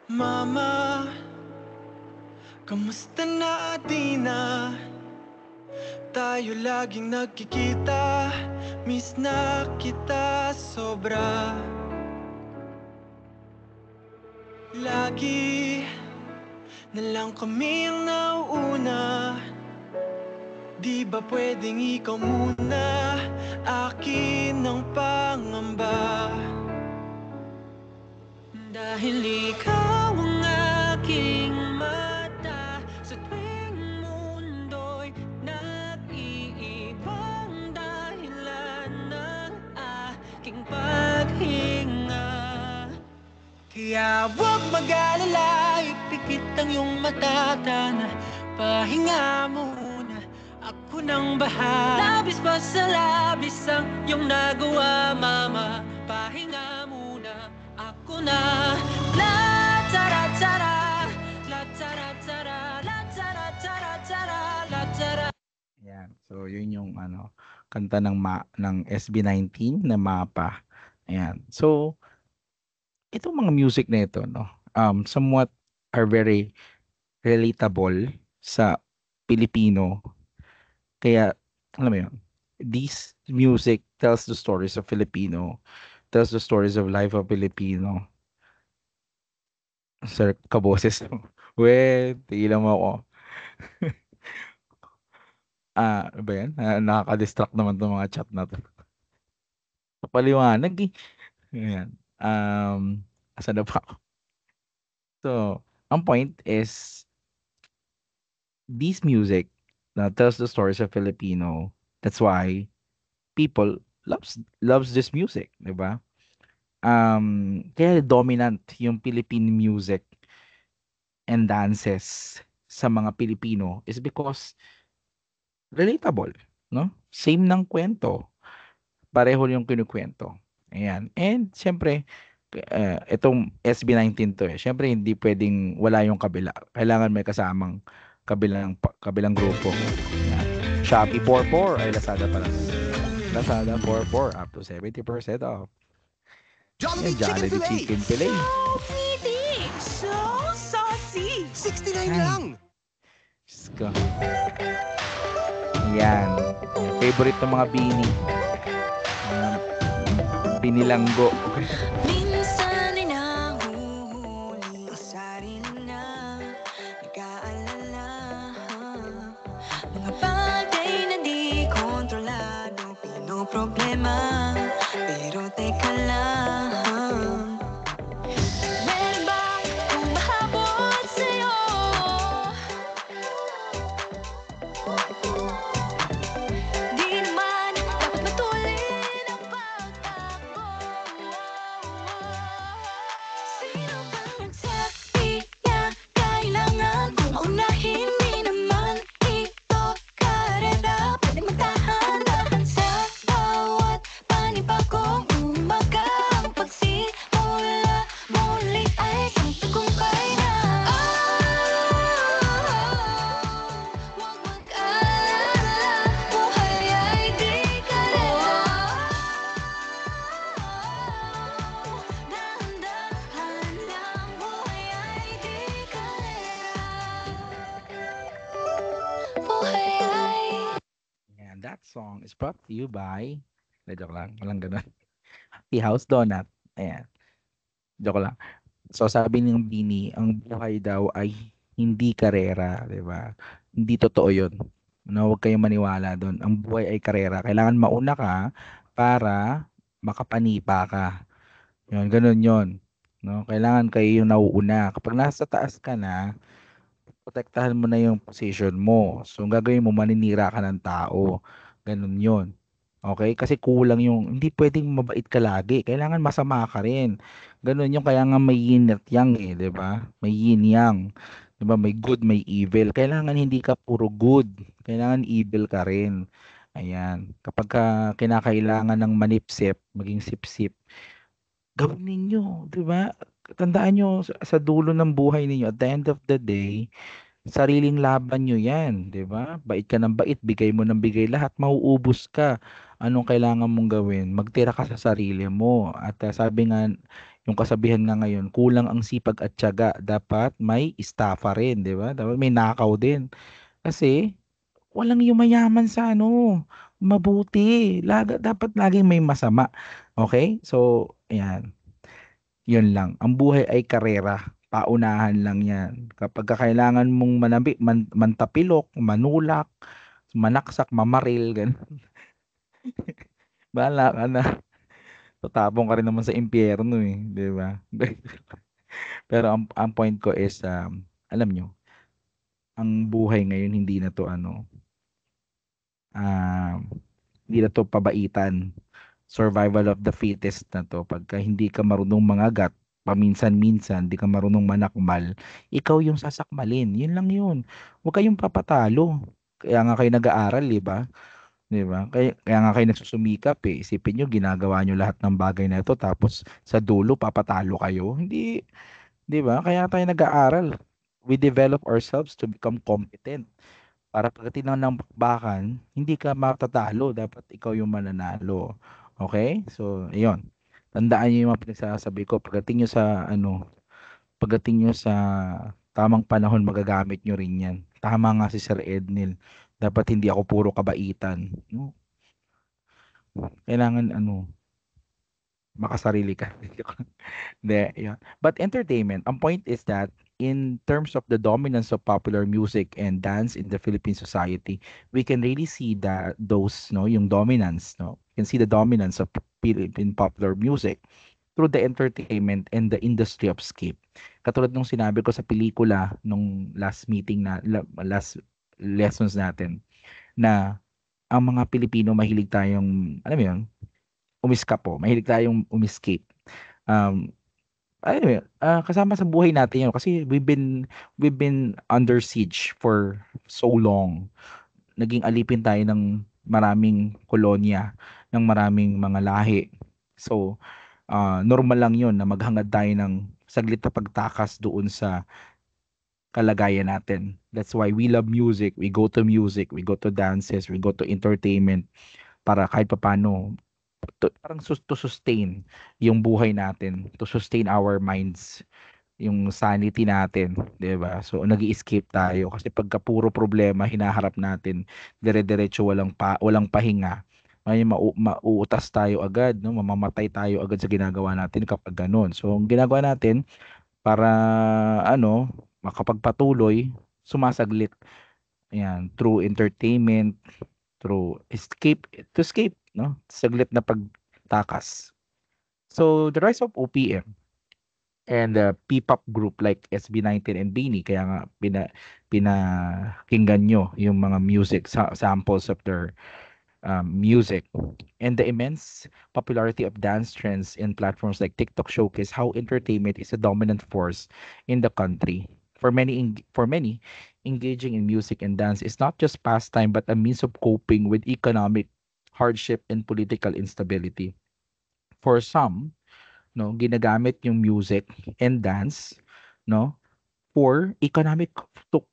E: Mama, kamusta na di na? Tayo laging nagkikita, miss na kita sobra. Lagi na lang kami ang nauuna. Di ba pwedeng ikaw muna, akin ang pangamba? Dahil ikaw ang aking mata, sa tuwing mundo'y nag-iibang dahilan ng aking paghinga. Kaya huwag mag-alala, ipikit ang iyong mata, tana, pahinga muna, ako nang bahala. Labis pa sa labis ang iyong nagawa, mama, pahinga muna, ako na. La tara tara, la tara tara, la tara tara tara, la tara.
A: Yan. So, yun yung kanta ng SB19 na Mapa. Ayan. So, itong mga music na ito, no, somewhat are very relatable sa Pilipino. Kaya, alam mo yun, this music tells the stories of Filipino tells the stories of life of Filipino. Sir, kaboses mo. We, tigilan mo ako. Ano ba yan? Nakaka-distract naman itong mga chat na to. Paliwanag eh. Ayan. Asan na pa ako? So, ang point is, this music tells the stories of Filipino. That's why people loves this music, di ba? Kaya dominant yung Philippine music and dances sa mga Pilipino is because relatable, no? Same ng kwento. Pareho yung kinukwento. Ayan. And syempre, itong SB19 to eh. Syempre hindi pwedeng wala yung kabila. Kailangan may kasamang kabilang grupo. Ayan. Shopee 44 ay Lazada pala. Lazada 44 up to 70% off.
D: Jollibee
A: Yan,
D: Chicken
A: Jollibee
D: Filet!
A: Chicken Filet.
B: So pretty! So saucy!
D: 69
A: Ay.
D: lang!
A: Diyos ko. Yan. Favorite ng mga bini. Binilanggo.
B: Minsan ay nahuhuli ang sarili na nag-aalala. Mga bagay na di kontrolado, pinoproblema. Pero teka lang, meron ba humahabol sa'yo? Di naman dapat matulin ang pagtakbo. Sino bang nagsabi na kailangan kong maunahin? Di naman ito karera. Pwede magdahan-dahan sa bawat panibagong umaga. Ang pagsimula muli ay isang tagumpay na. Huwag mag-alala, buhay ay di karera. Dahan-dahan lang, buhay ay di karera. Buhay ay...
A: And that song is brought to you by joke lang, walang ganun. Happy House Donut. Ayan. Joke lang. So sabi ng Bini, ang buhay daw ay hindi karera, 'di ba? Hindi totoo 'yun. No, huwag kayong maniwala doon. Ang buhay ay karera. Kailangan mauna ka para makapanipa ka. 'Yun, ganun 'yun. No, kailangan kayo yung nauuna. Kapag nasa taas ka na, protektahan mo na yung position mo. So, ang gagawin mo, maninira ka ng tao. Ganun 'yun. Okay? Kasi kulang yung, hindi pwedeng mabait ka lagi. Kailangan masama ka rin. Ganun yung, kaya nga may yin at yang eh, di ba? May yin yang. Di ba? May good, may evil. Kailangan hindi ka puro good. Kailangan evil ka rin. Ayan. Kapag kinakailangan ng manipsip, maging sip-sip, gawin ninyo. Di ba? Tandaan nyo, sa dulo ng buhay ninyo, at the end of the day, sariling laban nyo yan, di ba? Bait ka ng bait, bigay mo ng bigay lahat, mauubos ka. Anong kailangan mong gawin? Magtira ka sa sarili mo. At sabi nga, yung kasabihan nga ngayon, kulang ang sipag at tiyaga. Dapat may estafa rin, di ba? Dapat may nakaw din. Kasi, walang yumayaman sa mabuti. Dapat laging may masama. Okay? So, ayan. Yun lang. Ang buhay ay karera. Paunahan lang yan. Kapag kailangan mong mantapilok, manulak, manaksak, mamaril, ganun. Bahala ka na. Tatapong ka rin naman sa impyerno eh. Di ba? Pero ang point ko is, alam nyo, ang buhay ngayon hindi na to hindi na to pabaitan. Survival of the fittest na to. Pagka hindi ka marunong mangagat, paminsan-minsan, hindi ka marunong manakmal, ikaw yung sasakmalin. Yun lang yun. Huwag kayong papatalo. Kaya nga kayo nag-aaral, di ba? Di ba? Kaya nga kayo nagsusumikap eh. Isipin nyo, ginagawa nyo lahat ng bagay na ito, tapos sa dulo, papatalo kayo. Hindi, di ba? Kaya tayo nag-aaral. We develop ourselves to become competent. Para pagdating ng bakbakan, hindi ka matatalo. Dapat ikaw yung mananalo. Okay? So, ayun. Tandaan niyo yung mga pinagsasabi ko. Pagdating nyo sa tamang panahon, magagamit nyo rin yan. Tama nga si Sir Ednil. Dapat hindi ako puro kabaitan. No? Kailangan makasarili ka. Hindi, yun. But entertainment, ang point is that in terms of the dominance of popular music and dance in the Philippine society, we can really see that those, no, yung dominance, no, you can see the dominance of Philippine popular music through the entertainment and the industry of skip. Katulad nung sinabi ko sa pelikula nung last meeting last lessons natin na ang mga Pilipino mahilig tayong, alam mo yun, umiskap po, mahilig tayong umiscape. Um, Ayun, kasama sa buhay natin yun kasi we've been under siege for so long. Naging alipin tayo ng maraming kolonya, ng maraming mga lahi. So, normal lang yun na maghangad tayo ng saglit na pagtakas doon sa kalagayan natin. That's why we love music. We go to music, we go to dances, we go to entertainment para kahit papaano parang to sustain yung buhay natin, to sustain our minds, yung sanity natin, 'di ba? So nag-i-escape tayo kasi pagka puro problema hinaharap natin, dire-diretso walang pahinga. May mauutas tayo agad, no? Mamamatay tayo agad sa ginagawa natin kapag ganun. So ang ginagawa natin para ano, makapagpatuloy, sumasaglit. Ayan, through entertainment, through escape, no? Saglit na pagtakas. So the rise of OPM and P-pop group like SB19 and Beanie kaya nga pinakinggan nyo yung mga music samples of their music, and the immense popularity of dance trends in platforms like TikTok showcase how entertainment is a dominant force in the country. For many, engaging in music and dance is not just pastime but a means of coping with economic hardship and political instability. For some, no, ginagamit yung music and dance, no, for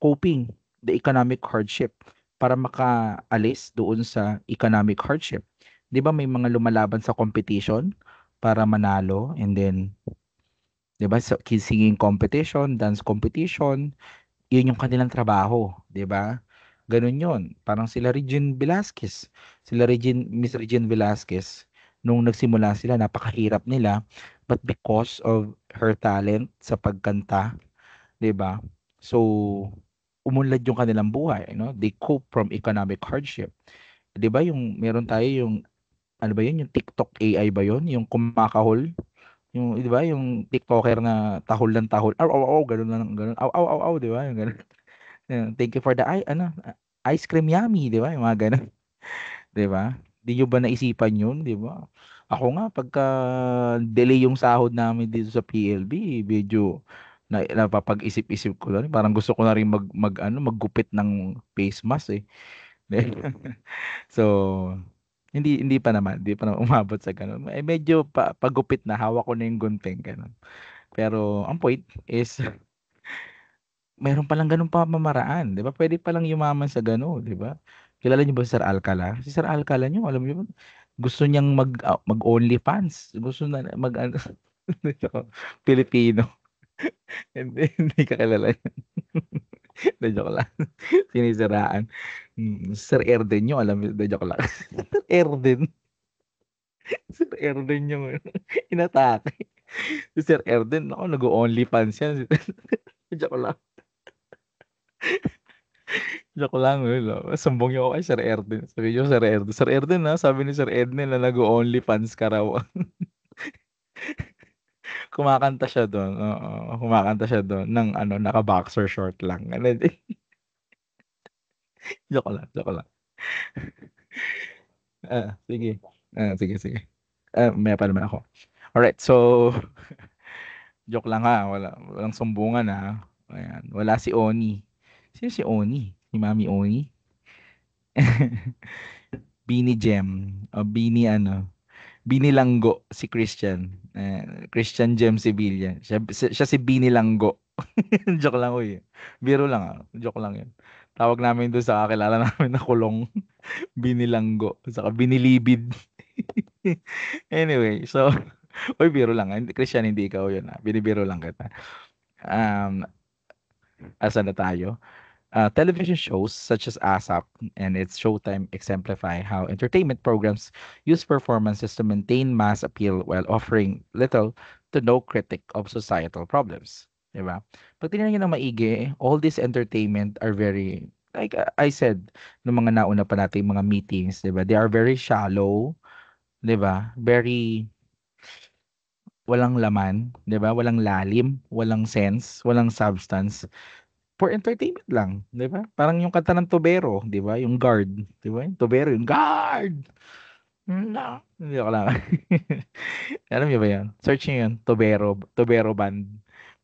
A: coping the economic hardship para makaalis doon sa economic hardship. 'Di ba may mga lumalaban sa competition para manalo, and then 'di ba sa singing competition, dance competition, 'yun yung kanilang trabaho, 'di ba? Ganun 'yun. Parang Miss Regine Velasquez, nung nagsimula sila napakahirap nila, but because of her talent sa pagkanta, 'di ba? So, umunlad yung kanilang buhay, no? They cope from economic hardship. 'Di ba yung meron tayo yung ano ba yun, yung TikTok AI ba yun? Yung kumakahol, yung 'di ba yung TikToker na tahol ng tahol. Aw aw aw ganun lang ganun. Aw aw aw aw 'di ba? Yung ganun. Thank you for the ice cream yummy, 'di ba? Yung mga ganun, 'di ba? Di nyo ba naisipan yun, 'di ba? Ako nga pagka delay yung sahod namin dito sa PLB, medyo napapag-isip-isip ko lang, parang gusto ko na rin maggupit ng face mask eh. So, hindi pa naman umabot sa ganun. Eh, medyo pagupit na, hawak ko na yung gunting, ganun. Pero, ang point is, meron palang ganun pamamaraan, 'di ba? Pwede palang yumaman sa gano'n, 'di ba? Kilala niyo ba si Sir Alcala? Si Sir Alcala niyo, alam niyo ba, gusto niyang mag-OnlyFans. Gusto na mag-ano, Pilipino. Hindi ka kilala niyan. Hindi, joke lang. Sinisiraan. Sir Erden niyo, alam niyo, hindi, joke lang. Sir Erden. Sir Erden yung inatake. Si Sir Erden, ako, nag-OnlyFans yan. Joke lang. Joke lang, sumbong niyo ako kay Sir Erden. Sabi niyo, Sir Erden ha, sabi ni Sir Erden na nag-OnlyFans ka raw. Kumakanta siya doon, oo, kumakanta siya doon ng ano, naka-boxer short lang. Ano, joke lang. Sige. Sige. Maya pa naman ako. Alright, so, joke lang ha, walang sumbungan ha. Ayan, wala si Oni. Sino si Oni? Si Mami Oni? Bini Gem. O Bini Langgo, si Christian. Christian Gem Sevilla. Siya si Bini Langgo. Joke lang, uy. Biro lang, joke lang yun. Tawag namin doon sa kakilala namin na kulong. Bini Langgo. Saka Binilibid. Anyway, so, uy, biro lang. Christian, hindi ikaw yun. Binibiro lang kita. Um, Asan na tayo? Television shows such as ASAP and its Showtime exemplify how entertainment programs use performances to maintain mass appeal while offering little to no critic of societal problems. Diba? Pag tinignan nyo ng maigi, all this entertainment are very, like I said, ng mga nauna pa nating mga meetings, diba? They are very shallow, diba? Very walang laman, 'di ba? Walang lalim, walang sense, walang substance. For entertainment lang, 'di ba? Parang yung kanta ng Tubero, 'di ba? Yung Guard, 'di ba? Yung Tubero, yung Guard. Na, hindi ako lang. Alam niyo ba 'yun? Search niyo 'yun, Tubero, Tubero Band.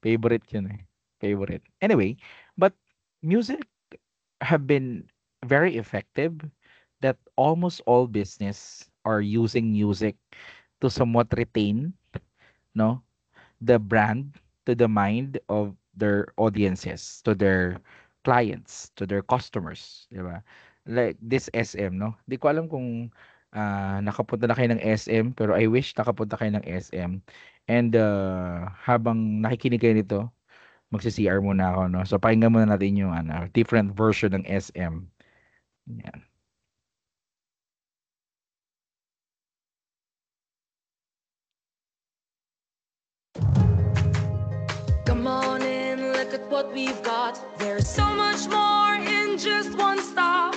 A: Favorite 'yun eh. Favorite. Anyway, but music have been very effective that almost all business are using music to somewhat retain, no, the brand to the mind of their audiences, to their clients, to their customers, 'di ba? Like this SM, no? Di ko alam kung nakapunta na kayo ng SM, pero I wish nakapunta kayo ng SM. And habang nakikinig kayo nito, magsi-CR muna ako, no? So pakinggan muna natin yung different version ng SM. Yan.
D: Come on in, look at what we've got. There's so much more in just one stop.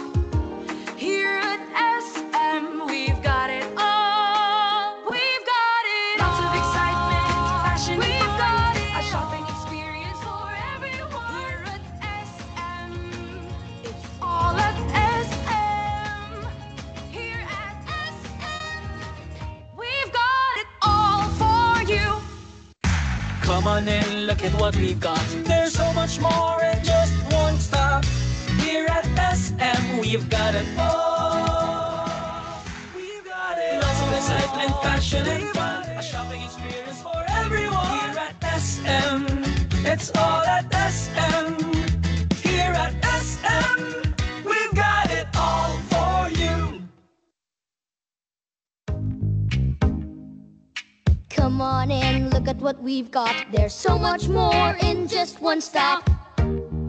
D: Here at SM, we've got it all. We've got it all. Lots of excitement, fashion, we've got it. A shopping experience for everyone. Here at SM, it's all at SM. Here at SM, we've got it all for you. Come on in, look at what we've got. There's so much more in just one stop. Here at SM, we've got it all. We've got it. Lots of excitement, passion, and fun. A shopping experience for everyone. Here at SM, it's all at SM. Here at SM, we've got it all for you.
B: Come on in, look at what we've got. There's so much more in just one stop.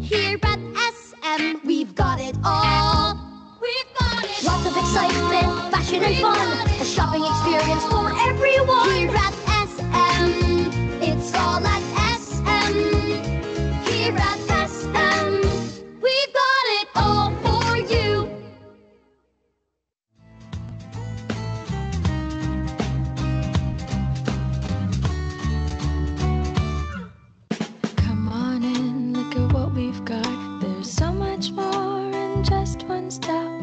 B: Here at SM, we've got it all. We've got it. Lots of excitement, fashion and fun. A shopping experience for everyone. Here at SM, it's all at SM. Here at SM, we've got it all for you.
F: Come on in, look at what we've got. There's so much more in just one stop.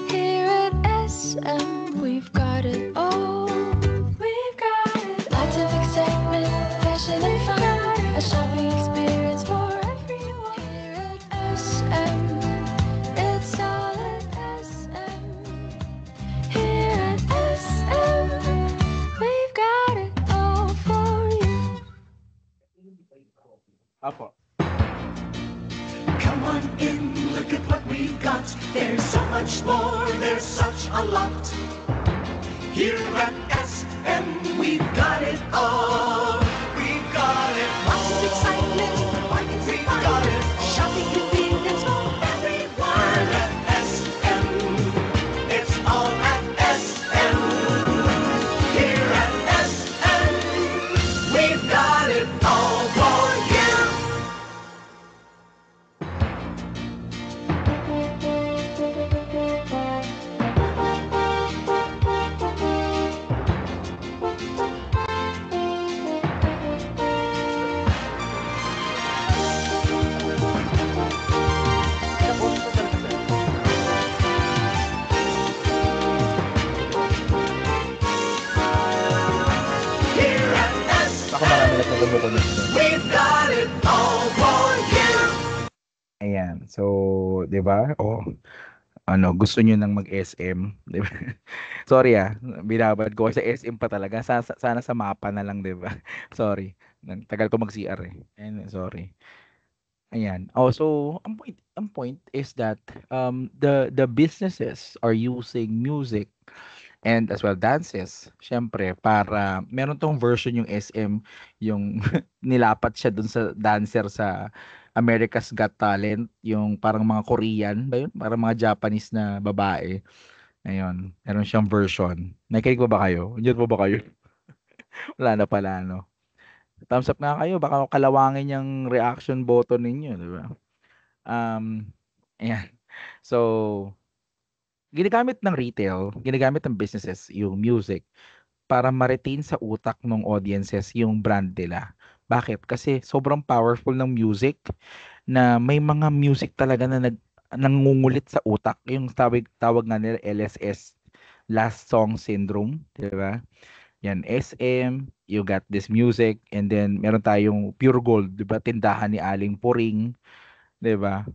F: Here at SM, we've got it all. We've got it. Lots of excitement, fashion and fun. A shopping experience for everyone. Here at SM, it's all at SM. Here at SM, we've got it all for you.
A: Apo.
D: Come on in, look at what we've got. There's so much more, there's such a lot. Here at SM, we've got it all. We've got it all. Lots of excitement, bargains and fun. Got it. Shopping convenience for everyone. At SM, it's all at SM. Here at SM, we've got it all for you. Here at
A: Ako marami na
D: SM,
A: nagbubukulit doon.
D: we've got it all for you.
A: Ayan. So, 'di ba? Oh, gusto niyo nang mag-SM, 'di ba? Sorry binabad ko sa SM pa talaga. Sana sa mapa na lang, 'di ba? Sorry. Tagal ko mag-CR eh. And sorry. Ayan. Oh, so ang point is that the businesses are using music and as well dances, syempre para meron tong version yung SM, yung nilapat siya dun sa dancer sa America's Got Talent, yung parang mga Korean ba yun? Parang mga Japanese na babae. Ayun, meron siyang version. Nakikinig pa ba kayo? Nandiyan pa ba kayo? Wala na pala, no? Thumbs up nga kayo, baka kalawangin yung reaction button ninyo, di ba? Um, ayan. So, ginagamit ng retail, ginagamit ng businesses yung music para ma-retain sa utak ng audiences yung brand nila. Bakit? Kasi sobrang powerful ng music na may mga music talaga na nangungulit sa utak. Yung tawag nga nila LSS, Last Song Syndrome, di ba? Yan, SM, you got this music, and then meron tayong Pure Gold, di ba? Tindahan ni Aling Puring, 'di ba?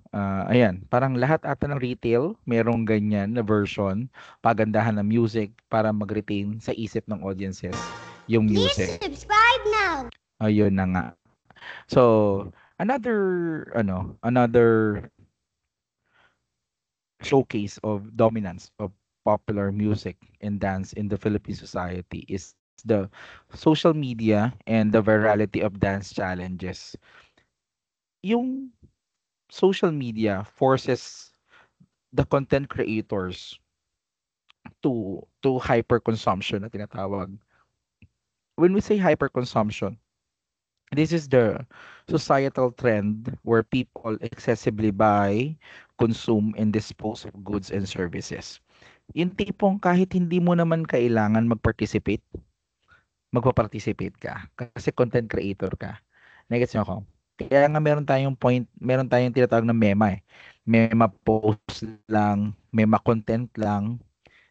A: Ayan, parang lahat ata ng retail merong ganyan na version, pagandahan ng music para mag-retain sa isip ng audiences yung
B: Please
A: music.
B: subscribe now.
A: Ayun na nga. So, another showcase of dominance of popular music and dance in the Philippine society is the social media and the virality of dance challenges. Yung social media forces the content creators to hyper consumption na tinatawag. When we say hyper consumption, this is the societal trend where people excessively buy, consume, and dispose of goods and services. Yung tipong kahit hindi mo naman kailangan mag-participate, magpa-participate ka kasi content creator ka. Nagets niyo ako? Kaya nga meron tayong tinatawag na mema eh. Mema post lang, mema content lang,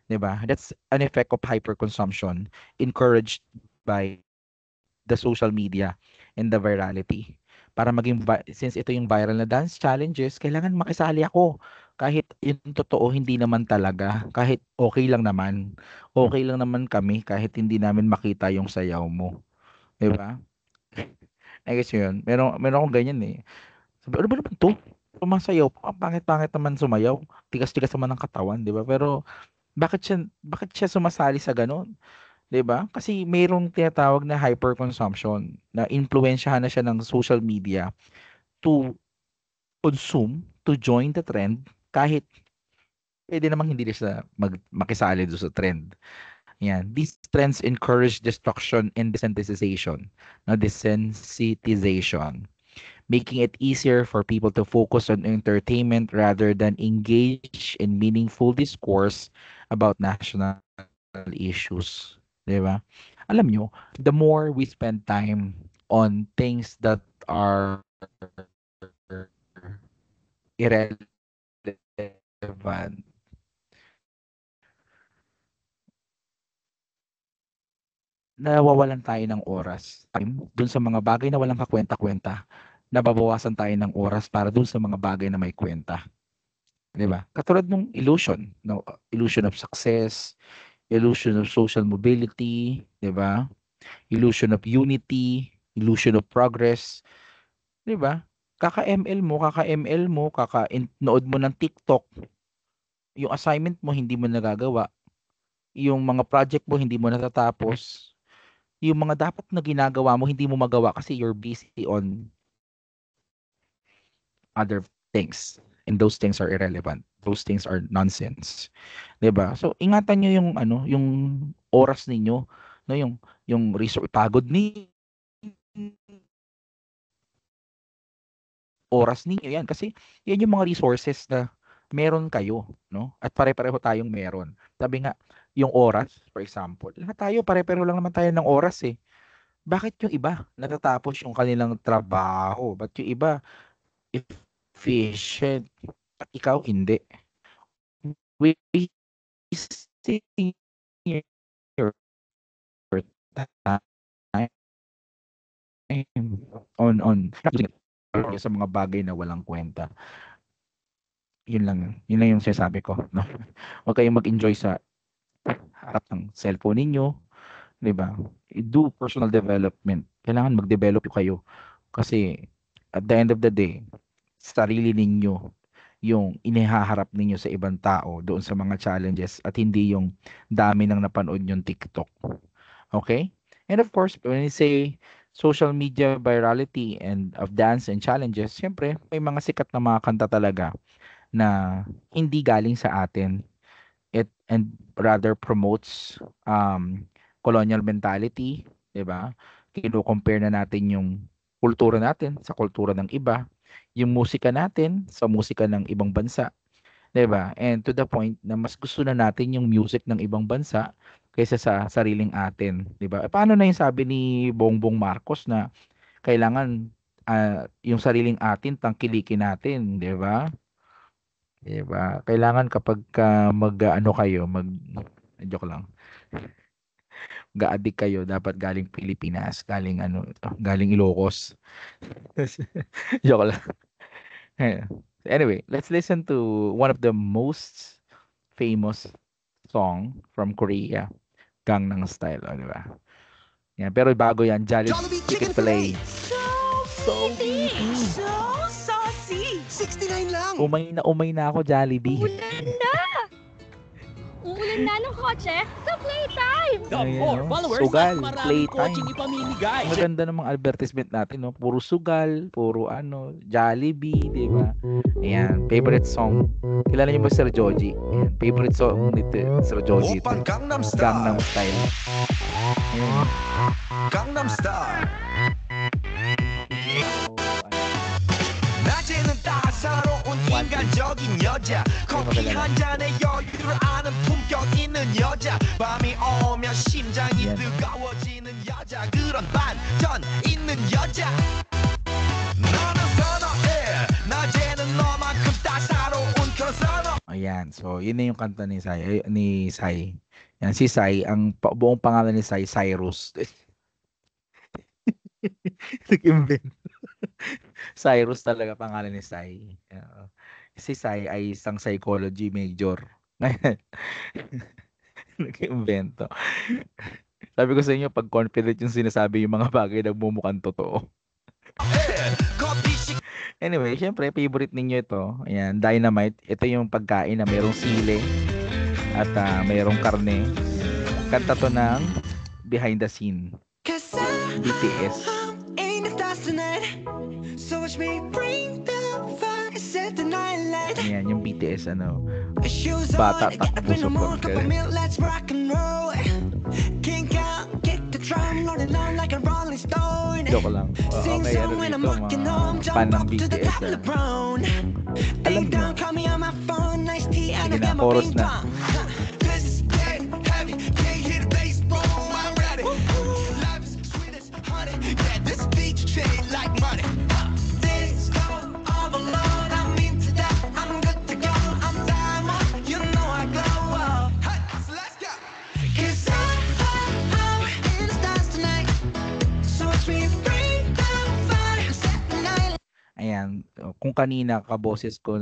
A: 'di ba? That's an effect of hyperconsumption encouraged by the social media and the virality. Para since ito yung viral na dance challenges, kailangan makisali ako. Kahit yung totoo hindi naman talaga, kahit okay lang naman. Okay lang naman kami kahit hindi namin makita yung sayaw mo, 'di ba? I guess yun. Meron akong ganyan eh. Sabi, ano ba naman to? Sumasayaw pa, ang pangit-pangit naman sumayaw. Tigas-tigas naman ng katawan, 'di ba? Pero bakit siya sumasali sa gano'n, 'di ba? Kasi mayroong tinatawag na hyperconsumption na impluwensyahan na siya ng social media to consume, to join the trend kahit pwede namang hindi siya makisali doon sa trend. Yan. These trends encourage destruction and desensitization. No, desensitization, making it easier for people to focus on entertainment rather than engage in meaningful discourse about national issues. 'Di ba? Alam nyo, the more we spend time on things that are irrelevant, nawawalan tayo ng oras. Time dun sa mga bagay na walang kakwenta-kwenta. Nababawasan tayo ng oras para dun sa mga bagay na may kwenta. 'Di ba? Katulad nung illusion, no? Illusion of success, illusion of social mobility, 'di ba? Illusion of unity, illusion of progress, 'di ba? Kaka-ML mo, kaka-nood mo ng TikTok, yung assignment mo hindi mo nagagawa, yung mga project mo hindi mo natatapos, yung mga dapat na ginagawa mo hindi mo magawa kasi you're busy on other things. And those things are irrelevant. Those things are nonsense. 'Di ba? So ingatan niyo yung yung oras ninyo, no, yung pagod ni oras ninyo 'yan kasi 'yan yung mga resources na meron kayo, no? At pare-pareho tayong meron. Sabi nga, yung oras, for example, lahat tayo pare-pareho lang naman tayo ng oras eh. Bakit yung iba natatapos yung kanilang trabaho? Ba't yung iba efficient at ikaw hindi? Wasting your time on sa mga bagay na walang kwenta. Yun lang yung sinasabi ko, no? Huwag kayong mag-enjoy sa harap ng cellphone ninyo, 'di ba? Do personal development. Kailangan mag-develop kayo kasi at the end of the day, sarili ninyo yung inihaharap ninyo sa ibang tao doon sa mga challenges at hindi yung dami ng napanood yung TikTok. Okay? And of course, when we say social media virality and of dance and challenges, syempre may mga sikat na mga kanta talaga na hindi galing sa atin. It and rather promotes colonial mentality, 'di ba? Kino-compare na natin yung kultura natin sa kultura ng iba, yung musika natin sa musika ng ibang bansa, 'di ba? And to the point na mas gusto na natin yung music ng ibang bansa kaysa sa sariling atin, 'di ba? Paano na yung sabi ni Bongbong Marcos na kailangan yung sariling atin tangkilikin natin, 'di ba? 'Di ba? Kailangan kapag mag-ano kayo, joke lang. Ga-addict kayo dapat galing Pilipinas, galing ano, galing Ilocos. Joke lang. Anyway, let's listen to one of the most famous song from Korea, Gangnam Style, di ba? Yan, pero bago yan, Jollibee Chicken Filet.
B: So
D: So saucy!
B: 69 lang!
A: Umay na ako, Jollibee.
C: Ulan na! Uulan na ng kotse sa playtime!
A: Ayan, sugal, playtime. Ang ganda ng mga advertisement natin, no? Puro sugal, puro ano, Jollibee, di ba? Ayan, favorite song. Kilala niyo ba Sir Joji? Ayan, favorite song ni Sir Joji.
G: 오빤 강남
A: Gangnam
G: 스타일
A: Style. Ayan.
G: 강남 스타일
A: So,
G: 낮에는 따사로운 인간적인 여자 커피 한 잔에 여유를 아는 품격 있는 여자 밤이 오면 심장이
A: 예.
G: 뜨거워지는 여자 그런 반전 있는 여자 너는 선어해 낮에는 너만큼 따사로운 그런 선어
A: ayan. So, yun na yung kanta ni Sai. Yan, si Sai, ang buong pangalan ni Sai, Cyrus. Nag-invent. Cyrus talaga pangalan ni Sai. Si Sai ay isang psychology major. Nag-invento. Sabi ko sa inyo, pag confident yung sinasabi yung mga bagay na bumukhang totoo.
G: 커피식
A: Anyway, syempre, favorite ninyo ito. Ayan, Dynamite. Ito yung pagkain na mayroong sile at mayroong karne. Kanta to ng Behind the Scene.
G: Cause
A: BTS.
G: ain't it that's tonight so watch me bring the fire set the night light
A: Ayan, yung BTS, ano.
G: shoes
A: Bata,
G: on get up in the
A: takbo,
G: morning cup
A: support
G: of
A: ka.
G: milk let's rock and roll kink out kick the drum rolling on like a rolling stone
A: Joke lang.
G: sing
A: Okay, ano
G: song when I'm
A: dito,
G: walking
A: mga
G: home
A: fan
G: jump
A: ng
G: up to the
A: BTS.
G: top of the brown
A: Alam
G: ding
A: nyo.
G: dong call me on my phone nice tea and I
A: Sige na,
G: get my
A: chorus
G: ping
A: na.
G: pong this is dead heavy can't hit the bass boom I'm ready life is sweet as honey yeah this beat treat like money this go all alone I'm into that I'm good to go I'm diamond you know I glow up hey so let's go cause I'm in the stars tonight so watch me bring the fire set the night
A: Ayan, kung kanina kaboses ko,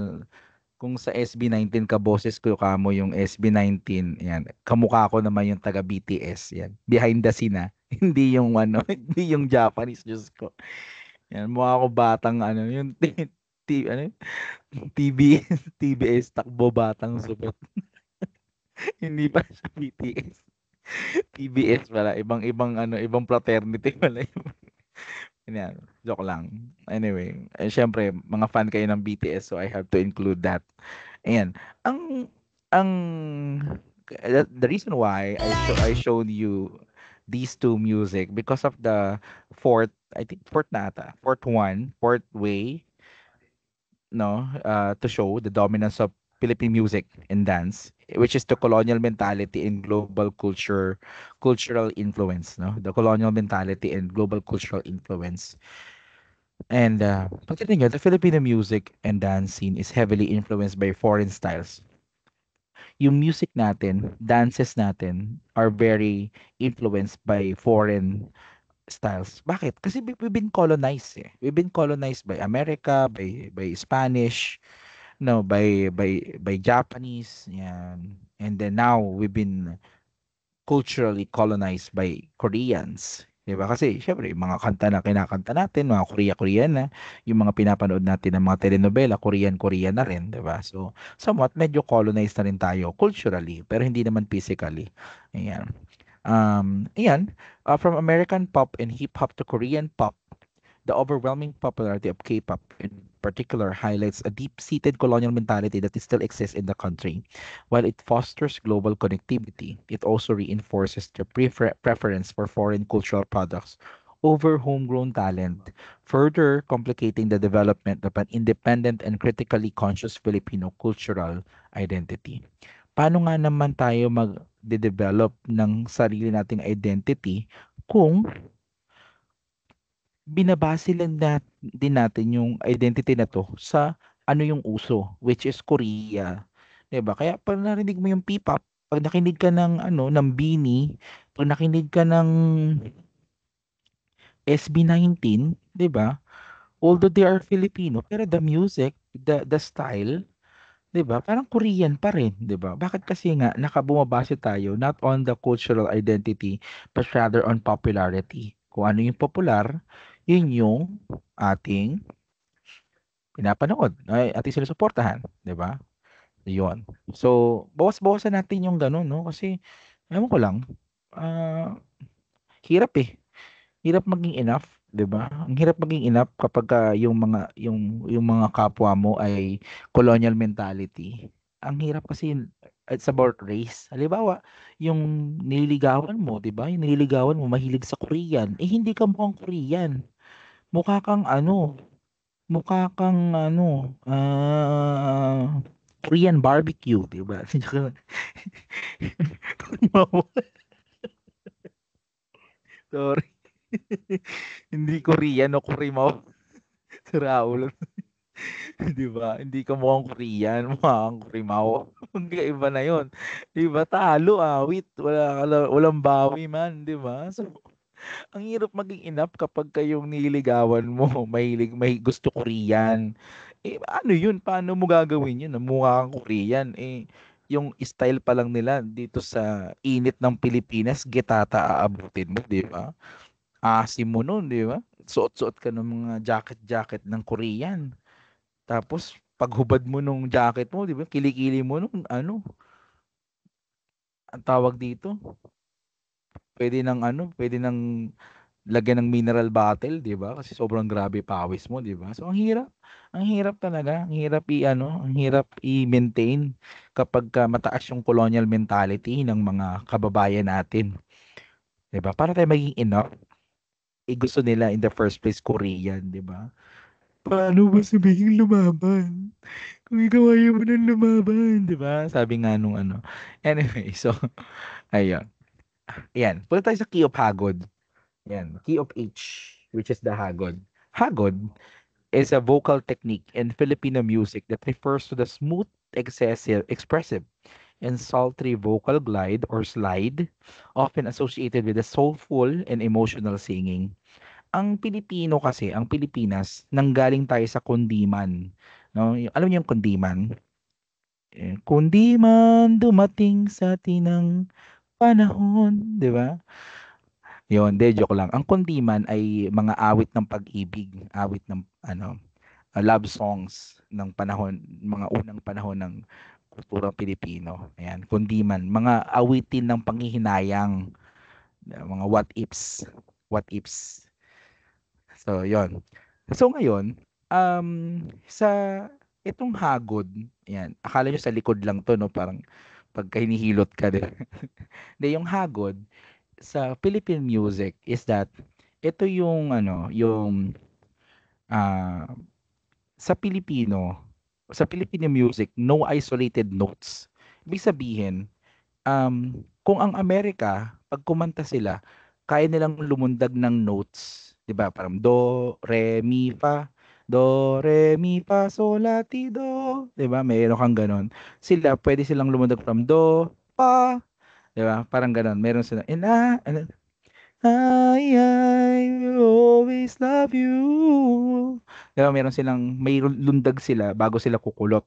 A: kung sa SB19 kaboses ko kamo yung SB19, ayan, kamukha ko naman yung taga BTS, yan. Behind the scene hindi yung ano, hindi yung Japanese, Diyos ko. Yan, mukha ko batang ano, yung ano, TBS, takbo batang supot. Hindi pa siya BTS. TBS pala, ibang ano, ibang fraternity pala yung yan, joke lang. Anyway, syempre, mga fan kayo ng BTS, so I have to include that. Ayan. Ang the reason why I showed you these two music because of the fourth way, no, to show the dominance of Philippine music and dance, which is the colonial mentality and global cultural influence, no? The colonial mentality and global cultural influence. And pagdating nyo, the Filipino music and dance scene is heavily influenced by foreign styles. Yung music natin, dances natin are very influenced by foreign styles. Bakit? Kasi we've been colonized eh. We've been colonized by America, by Spanish, no, by Japanese, yan. And then now we've been culturally colonized by Koreans. 'Di ba? Kasi syempre, yung mga kanta na kinakanta natin, mga Korean na, yung mga pinapanood natin ng mga telenovela, Korean na rin, 'di ba? So, somewhat medyo colonized na rin tayo culturally, pero hindi naman physically. Ayan. Ayan, from American pop and hip hop to Korean pop, the overwhelming popularity of K-pop in particular highlights a deep-seated colonial mentality that still exists in the country. While it fosters global connectivity, it also reinforces the preference for foreign cultural products over homegrown talent, further complicating the development of an independent and critically conscious Filipino cultural identity. Paano nga naman tayo mag-develop ng sarili nating identity kung binabase lang din natin yung identity na 'to sa ano yung uso, which is Korea, 'di ba? Kaya 'pag narinig mo yung P-pop, 'pag nakinig ka ng ano, ng BINI, 'pag nakinig ka ng SB19, 'di ba? Although they are Filipino, pero the music, the style, 'di ba? Parang Korean pa rin, 'di ba? Bakit kasi nga bumabase tayo not on the cultural identity but rather on popularity. Kung ano yung popular, yun yung ating pinapanood, ay ating sinusuportahan, 'di ba? Yun. So, bawas-bawasan natin yung gano'n, no? Kasi ewan ko lang, ah, hirap eh. Hirap maging enough, 'di ba? Ang hirap maging enough kapagka yung mga kapwa mo ay colonial mentality. Ang hirap kasi it's about race. Halimbawa, yung nililigawan mo, 'di ba? Yung nililigawan mo mahilig sa Korean, eh hindi ka mukhang Korean. Mukha kang ano, mukha kang ano, Korean barbecue, 'di ba? Sorry. Hindi Korean o Kurimaw. Si Raul. 'Di ba? Hindi ka mukhang Korean, mukha kang Kurimaw. Magkaiba na 'yon. 'Di ba? Talo, awit, walang bawi man, 'di ba? So, ang hirap maging enough kapag yung nililigawan mo may gusto Korean. Eh, ano 'yun? Paano mo gagawin 'yun na mukha kang Korean? Eh, yung style pa lang nila dito sa init ng Pilipinas, getata aabutin mo, 'di ba? Asim mo nun, 'di ba? Suot-suot ka ng mga jacket-jacket ng Korean. Tapos paghubad mo nung jacket mo, 'di ba? Kilikili mo nung ano, ang tawag dito, pwede nang lagyan ng mineral bottle, 'di ba? Kasi sobrang grabe pawis mo, 'di ba? So ang hirap. Ang hirap talaga. Ang hirap i-maintain kapagka mataas yung colonial mentality ng mga kababayan natin, 'di ba? Para tayo maging enough, eh, gusto nila in the first place Korean, 'di ba? Paano ba sabihing lumaban? Kung ikaw ayaw mo ng lumaban, 'di ba? Sabi nga nung ano. Anyway, so ayun. Ayan, punta tayo sa key of hagod. Ayan, key of H, which is the hagod. Hagod is a vocal technique in Filipino music that refers to the smooth, expressive, and sultry vocal glide or slide, often associated with the soulful and emotional singing. Ang Pilipinas, nanggaling tayo sa kundiman, 'no? Alam niyo yung kundiman? Kundi man dumating sa tinang panahon, 'di ba? 'Yun, 'di joke lang. Ang kundiman ay mga awit ng pag-ibig, awit ng ano, love songs ng panahon, mga unang panahon ng kulturang Pilipino. Ayan, kundiman, mga awitin ng panghihinayang, mga what ifs. So, 'yon. So ngayon, sa itong hagod, 'yan, akala niyo sa likod lang 'to 'no, parang pagka hinihilot ka din. Hindi, yung hagod sa Philippine music is that ito yung ano, yung, ah, sa Filipino music, no isolated notes. Ibig sabihin, kung ang Amerika, 'pag kumanta sila, kaya nilang lumundag ng notes, 'di ba? Parang do, re, mi, fa, do, re, mi, fa, sol, la, ti, do, 'di ba? Meron kang gano'n. Sila, pwede silang lumundag from do, fa, 'di ba? Parang gano'n. Meron sila, ano, I will always love you. 'Di ba? Meron silang, may lundag sila bago sila kukulot.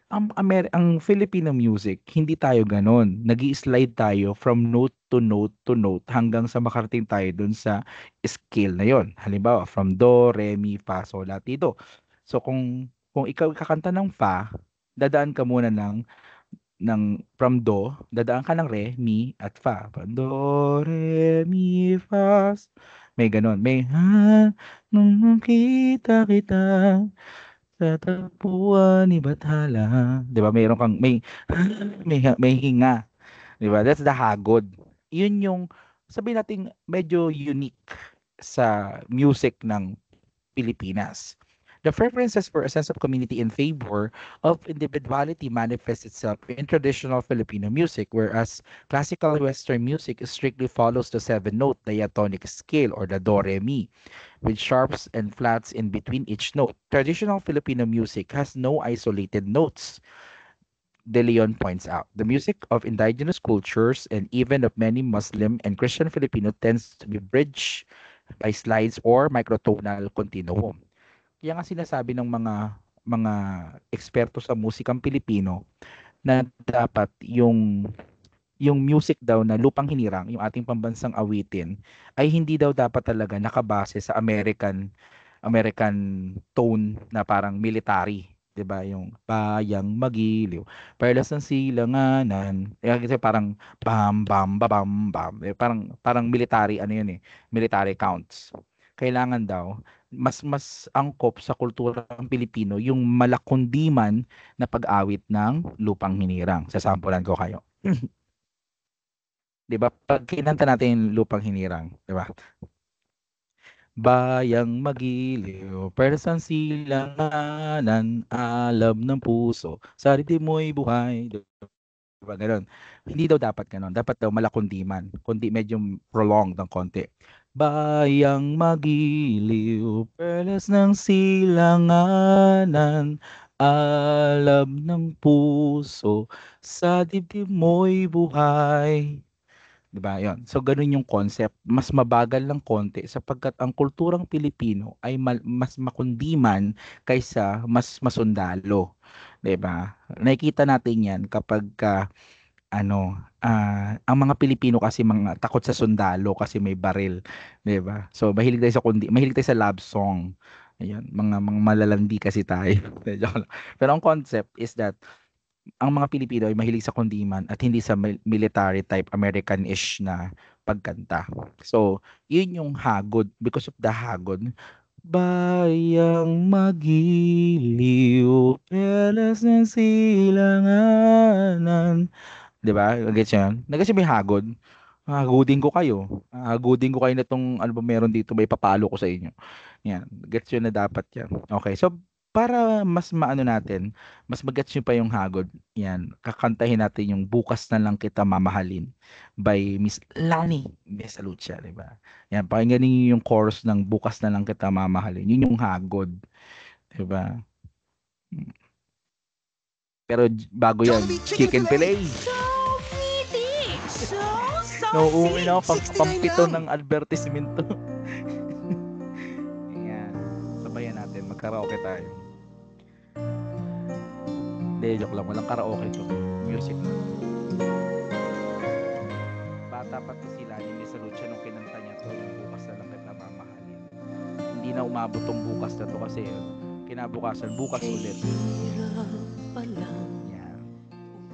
A: Ang Filipino music, hindi tayo gano'n. Nag-i-slide tayo from note to note to note hanggang sa makarating tayo dun sa scale na yon. Halimbawa, from do, re, mi, fa, sol, la, ti, do. So kung ikaw kakanta ng fa, dadaan ka muna ng from do, dadaan ka ng re, mi, at fa. Do, re, mi, fa. May ganon. May ha, nung nakita kita sa tapuan ni Bathala. 'Di ba? Mayroon kang may hinga. 'Di ba? That's the hagod. 'Yun yung sabihin nating medyo unique sa music ng Pilipinas. The preferences for a sense of community in favor of individuality manifests itself in traditional Filipino music, whereas classical Western music strictly follows the seven-note diatonic scale or the do-re-mi, with sharps and flats in between each note. Traditional Filipino music has no isolated notes, De Leon points out. The music of indigenous cultures and even of many Muslim and Christian Filipino tends to be bridged by slides or microtonal continuum. Kaya nga sinasabi ng mga eksperto sa musikang Pilipino na dapat yung music daw na Lupang Hinirang, yung ating pambansang awitin, ay hindi daw dapat talaga nakabase sa American tone na parang military, 'di ba? Yung bayang magiliw, perlas ng silanganan. Kasi parang bam bam bam bam. Parang military ano 'yun eh, military counts. Kailangan daw mas angkop sa kultura ng Pilipino yung malakundiman na pag-awit ng Lupang Hinirang. Sasampulan ko kayo. 'Di ba? Pag kinanta natin yung Lupang Hinirang, 'di ba? Bayang magiliw, persang silanganan, alam ng puso, sa riti mo'y buhay. Diba, ganun. Hindi daw dapat ganun. Dapat daw malakundiman. Kundi medyo prolonged ng konti. Bayang magiliw, perlas ng silanganan, alam ng puso, sa dibdib mo'y buhay. 'Di ba? 'Yon. So ganun yung concept, mas mabagal ng konti sapagkat ang kulturang Pilipino ay mas makundiman kaysa mas masundalo, 'di ba? Nakikita natin 'yan kapag ang mga Pilipino kasi mga takot sa sundalo kasi may baril, 'di ba? So mahilig tayo sa love song. Ayun, mga malalandi kasi tayo. Joke lang. Pero ang concept is that ang mga Pilipino ay mahilig sa kundiman at hindi sa military type American-ish na pagkanta. So, yun yung hagod. Because of the hagod, bayang magiliw, pelas ng silanganan. 'Di ba? Gets yun? Kasi may hagod. Hagodin ko kayo. Hagodin ko kayo na tong ano ba meron dito, may papalo ko sa inyo. Yan. Gets yun na dapat yan. Okay. So, para mas maano natin, mas magets nyo pa yung hagod, yan, kakantahin natin yung Bukas na Lang Kita Mamahalin by Miss Lani Besalucha, di ba? Yan, pakinggan niyo yung chorus ng Bukas na Lang Kita Mamahalin. Yun yung hagod, di ba? Pero bago yan, Chicken Fillet.
D: So meaty, so
A: Nauuwi na ako,
G: Six
A: pampito
G: lang.
A: ng advertisemento. Yan, sabayan natin, magkaraoke tayo. Hindi, joke lang. Walang karaoke to. Music na. Bata pa to sila ni Miss Lucia nung kinanta niya to. Yung Bukas na Lang Kita Mamahalin. Hindi na umabot tong bukas na to kasi kinabukasan, bukas ulit.
D: hirap palang
A: Yan.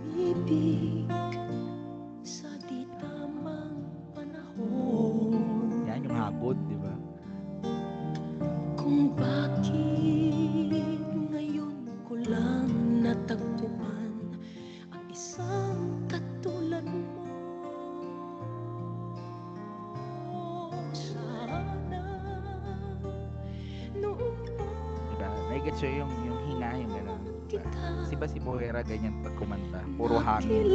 D: umibig sa di tamang panahon.
A: Yan yung hagod, di ba?
D: Kung bakit ngayon ko lang natagpuan ang isang katulad mo. Sana noong
A: Diba? Nagigets yun yung hinga, yung gano'n. Diba? Kasi ba si Moira ganyan pag kumanta? Puro hangin.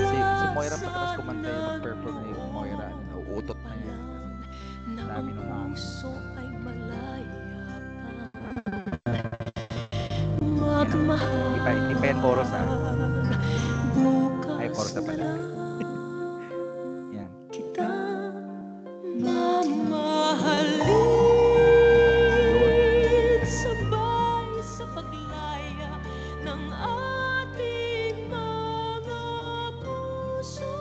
A: Si Moira pagkatapos kumanta yung mag-perform na yung Moira, nauutot na yan.
D: na
A: Dami
D: ang
A: ng hangin.
D: puso ay malaya
A: Yan.
D: magmahal.
A: Hindi pa yan chorus, ha?
D: Bukas
A: Ay, chorus na pala.
D: na
A: Yan.
D: kita mamahalin. Sabay sa paglaya ng ating mga puso.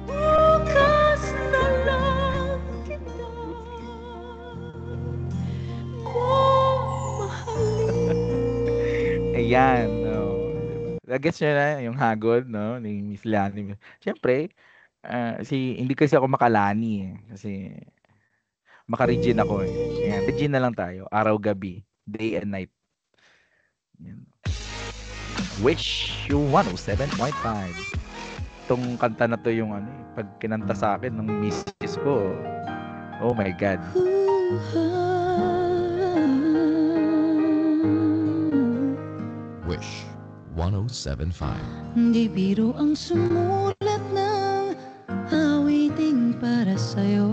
D: Bukas na lang kita mamahalin.
A: Yan, no, 'di ba? Nagets niyo na yung hagod, no, ni Miss Lani. Siyempre, hindi kasi ako makalani, eh, kasi maka-Regine ako, eh. Ayan, Regine na lang tayo, araw-gabi, day and night. Yan. Wish You 107.5. Itong kanta na 'to yung ano, eh, 'pag kinanta sa'kin ng misis ko, oh my God.
H: Wish 107.5.
I: Di biro ang sumulat ng awiting para sa'yo.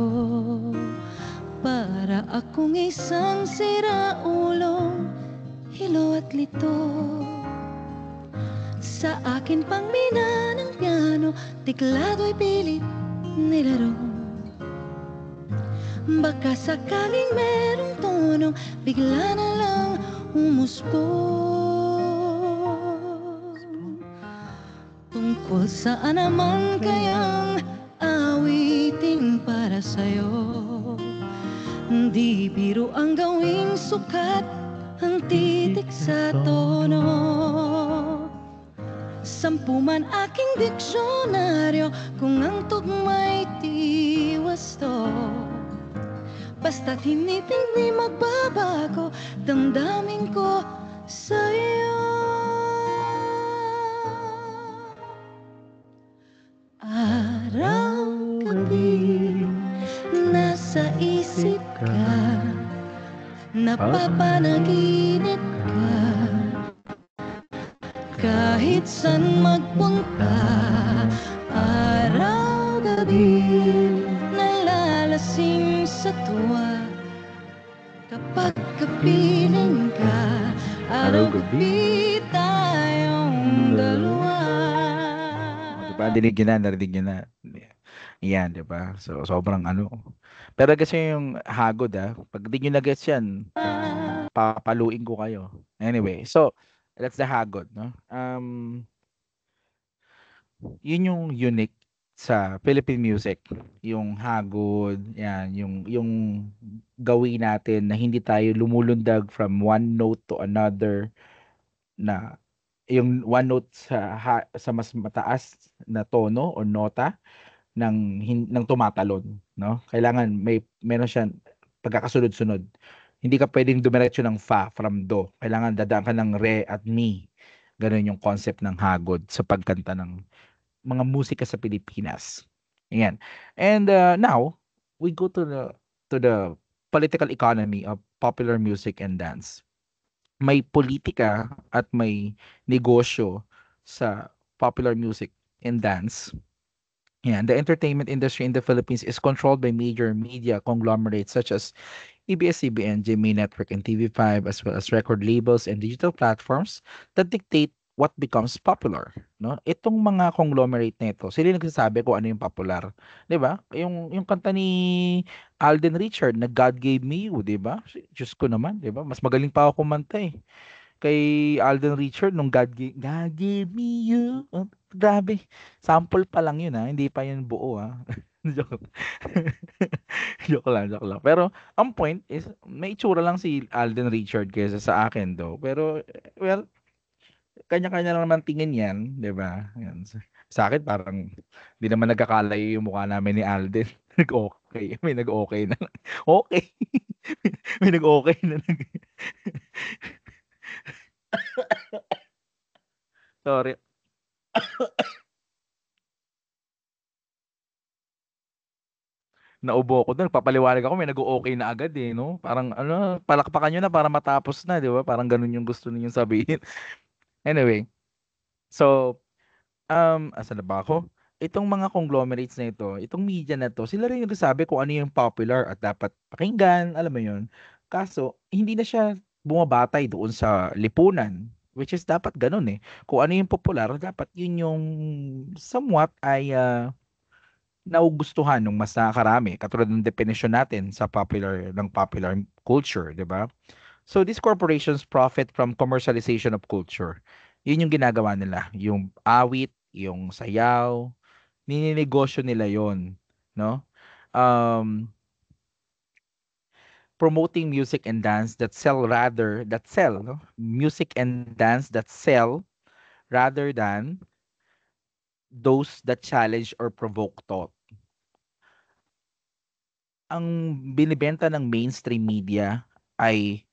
I: Para akong isang siraulong hilo at lito. Sa akin pang mina ng piano, tiklado'y pilit nilaro. Baka sakaling merong tono, bigla na lang umusbong. Tungkol saan naman kayang awiting para sa'yo? Di biro ang gawing sukat ang titik sa tono. Sampu man aking diksyonaryo kung ang tugma'y tiwasto. Basta't hindi magbabago damdamin ko sa'yo. Araw-gabi nasa isip ka, napapanaginip ka. Kahit saan magpunta, araw-gabi nalalasing sa tuwa. Kapag kapiling ka, araw-gabi tayong dalawa.
A: Diba, narinig niyo na. Yan, diba? So, sobrang ano. Pero kasi yung hagod, pag di nyo na-gets yan, papaluin ko kayo. Anyway, so, that's the hagod, no? Yun yung unique sa Philippine music, yung hagod, yan, yung gawin natin na hindi tayo lumulundag from one note to another, na yung one note sa mas mataas na tono o nota ng tumatalon, no? Kailangan meron siyang pagkakasunod-sunod. Hindi ka pwedeng dumiretso ng fa from do. Kailangan dadaan ka ng re at mi. Ganun yung concept ng hagod sa pagkanta ng mga musika sa Pilipinas. Ayan. And now we go to the political economy of popular music and dance. May politika at may negosyo sa popular music and dance. Yeah, the entertainment industry in the Philippines is controlled by major media conglomerates such as ABS-CBN, GMA Network, and TV5, as well as record labels and digital platforms that dictate what becomes popular, no? Itong mga conglomerate na ito, sila yung nagsasabi kung ano yung popular, 'di ba? Yung kanta ni Alden Richard na God Gave Me You, 'di ba? Diyos ko naman, 'di ba? Mas magaling pa ako kumanta, eh. Kay Alden Richard nung God Gave Me You. Oh, grabe. Sample pa lang yun, hindi pa yun buo, Joke. Joke lang, joke lang. Pero ang point is may itsura lang si Alden Richard kaysa sa akin though. Pero well, kanya-kanya lang naman tingin 'yan, 'di ba? Yan. Sa akin parang hindi naman nagkakalayo yung mukha namin ni Alden. Nag-okay. May nag-okay na. Okay. May nag-okay na. Sorry. Naubo ako dun, papaliwanag ako, may nag-o-okay na agad, eh, 'no? Parang ano, palakpakan niyo na para matapos na, 'di ba? Parang gano'n yung gusto ninyong sabihin. Anyway, so, asan na ba ako? Itong mga conglomerates na ito, itong media na 'to, sila rin yung nagsasabi kung ano yung popular at dapat pakinggan, alam mo 'yun? Kaso hindi na siya bumabatay doon sa lipunan, which is dapat gano'n, eh. Kung ano yung popular, dapat yun yung somewhat ay, nagugustuhan ng mas nakakarami, katulad ng definition natin sa popular culture, 'di ba? So these corporations profit from commercialization of culture. Yun yung ginagawa nila, yung awit, yung sayaw, nininegosyo nila yon, no? Um, promoting music and dance that sell, no? Music and dance that sell rather than those that challenge or provoke thought. Ang binibenta ng mainstream media ay,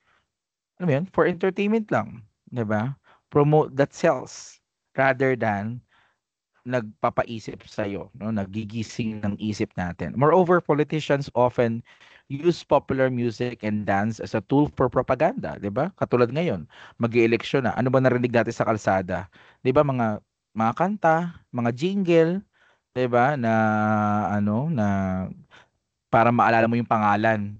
A: alam mo yun, for entertainment lang, 'di ba? Promote that sells rather than nagpapaisip sa'yo, no? Nagigising ng isip natin. Moreover, politicians often use popular music and dance as a tool for propaganda, 'di ba? Katulad ngayon, mag-ieleksyon na. Ano ba narinig natin sa kalsada? 'Di ba mga kanta, mga jingle, 'di ba, na ano, na para maalala mo yung pangalan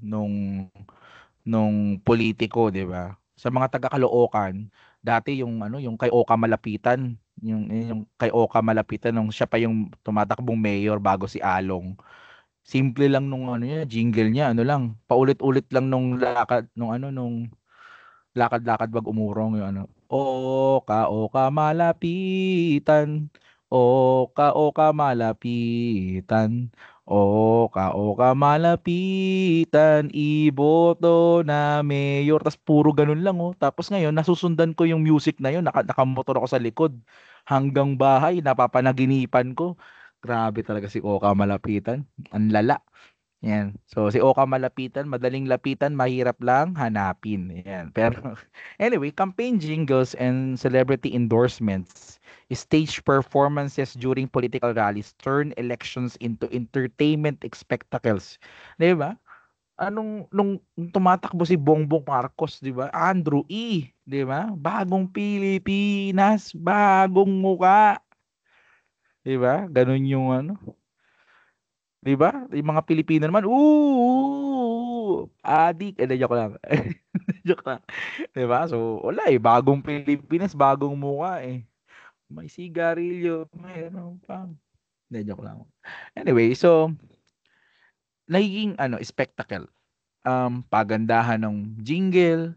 A: nung politiko, 'di ba? Sa mga taga Caloocan, dati yung ano, yung kay Oka Malapitan, yung kay Oka Malapitan nung siya pa yung tumatakbong mayor bago si Along. Simple lang nung ano niya, jingle niya, ano lang, paulit-ulit lang nung lakad nung lakad-lakad wag umurong yung ano. Oka, Oka Malapitan. Oka, Oka Malapitan. Oka, Oka Malapitan. Iboto na mayor. Tas puro ganun lang, oh. Tapos ngayon, nasusundan ko yung music na yun. Nakamotor ako sa likod. Hanggang bahay, napapanaginipan ko. Grabe talaga si Oka Malapitan. Ang lala. Yan. So, si Oka Malapitan, madaling lapitan, mahirap lang hanapin. Yan. Pero, anyway, campaign jingles and celebrity endorsements, stage performances during political rallies turn elections into entertainment spectacles. Di ba? Nung tumatakbo si Bongbong Marcos, di ba? Andrew E. Di ba? Bagong Pilipinas, bagong muka. Di ba? Ganun yung ano. 'Di ba? Yung mga Pilipino naman, adik, joke lang. Joke lang. 'Di ba? So, wala eh, bagong Pilipinas, bagong mukha eh. May sigarilyo, may ano pa. Hindi, joke lang. Anyway, so, nagiging ano, spectacle. Pagandahan ng jingle,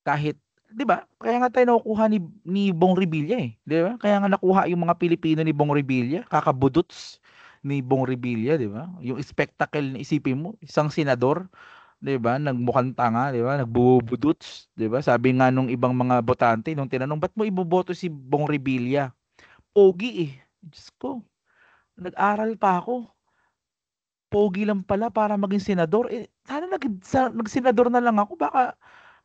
A: kahit 'di ba? Kaya nga tayo nakukuha ni Bong Revilla eh, 'di ba? Kaya nga nakuha yung mga Pilipino ni Bong Revilla, kakabudots ni Bong Revilla, 'di ba? Yung spectacle na isipin mo, isang senador, 'di ba? Nagmukhang tanga, 'di ba? Nagbubudots, 'di ba? Sabi nga nung ibang mga botante nung tinanong, "Ba't mo iboboto si Bong Revilla?" Pogi eh. Diyos ko, nag-aral pa ako. Pogi lang pala para maging senador. Eh, sana nagsenador na lang ako.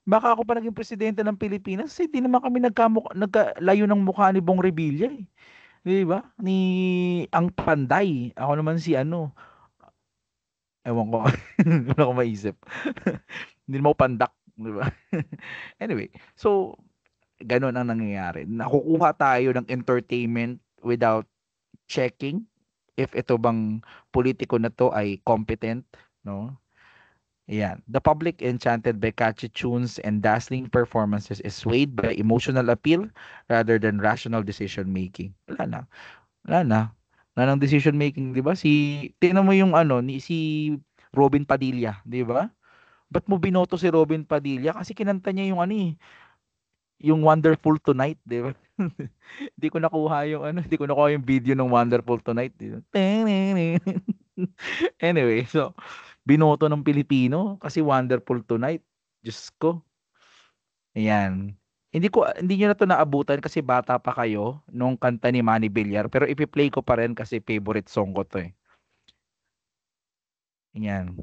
A: Baka ako pa naging presidente ng Pilipinas kasi di naman kami nagkalayo ng mukha ni Bong Revilla eh. 'Di ba? Ni ang Panday. Ako naman si ano, ewan ko. Wala ko maisip. Hindi naman ako pandak, 'di ba? Anyway, so ganun ang nangyayari. Nakukuha tayo ng entertainment without checking if ito bang politiko na to ay competent, no? Ayan. The public, enchanted by catchy tunes and dazzling performances, is swayed by emotional appeal rather than rational decision making. Wala na. Wala na. Wala nang decision making, 'di ba? Tingnan mo yung ano ni si Robin Padilla, 'di ba? Ba't mo binoto si Robin Padilla? Kasi kinanta niya yung ano eh, yung Wonderful Tonight, 'di ba? Hindi ko nakuha yung video ng Wonderful Tonight, 'di ba? Anyway, so binoto ng Pilipino kasi Wonderful Tonight. Diyos ko. Ayan. Hindi niyo na to naabutan kasi bata pa kayo nung kanta ni Manny Villar, pero ipi-play ko pa rin kasi favorite song ko to eh. Ayan.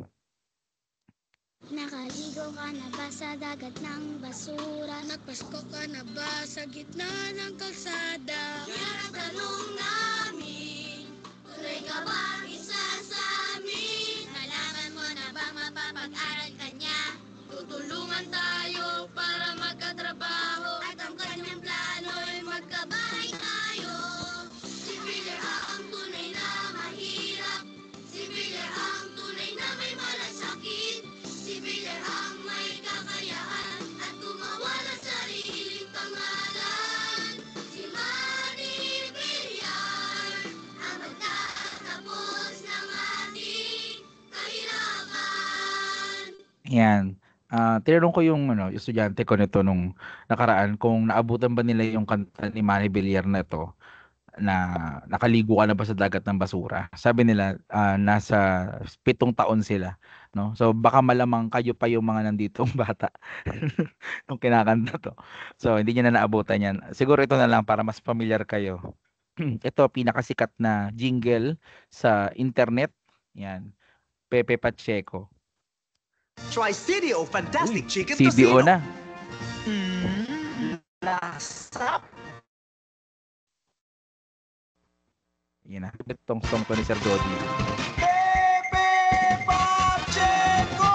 B: Nakaligo ka na ba sa dagat ng basura? Nagpasko ka na ba sa gitna ng kalsada? Yan ang tanong namin. Tuloy ka ba isa sa amin? Nalaman mo na ba mapapag-aral ka niya? Tutulungan tayo para magkatrabaho at ang kanyang plano'y magkabahay tayo. Si Villar ang tunay na mahirap. Si Villar ang tunay na may malasakit. Si Villar ang may kakayahan at gumawa ng sariling pangalan. Si Manny Villar ang magtatapos ng ating kahirapan.
A: Ayan. Tinanong ko yung ano, estudyante ko nito nung nakaraan kung naabutan ba nila yung kanta ni Manny Villar na to. na nakaligo ka na ba sa dagat ng basura? Sabi nila nasa 7 taon sila, no? So baka malamang kayo pa yung mga nanditong bata nung kinakanta to. So hindi niya na naabutan yan. Siguro ito na lang para mas familiar kayo. Ito pinakasikat na jingle sa internet. Yan, Pepe Pacheco.
G: Try CDO Fantastic Chicken
A: CDO
G: Tocino.
A: na.
G: Lasa.
A: Yan na. Itong song to ni Sir Jody.
G: Pepe Pacheco!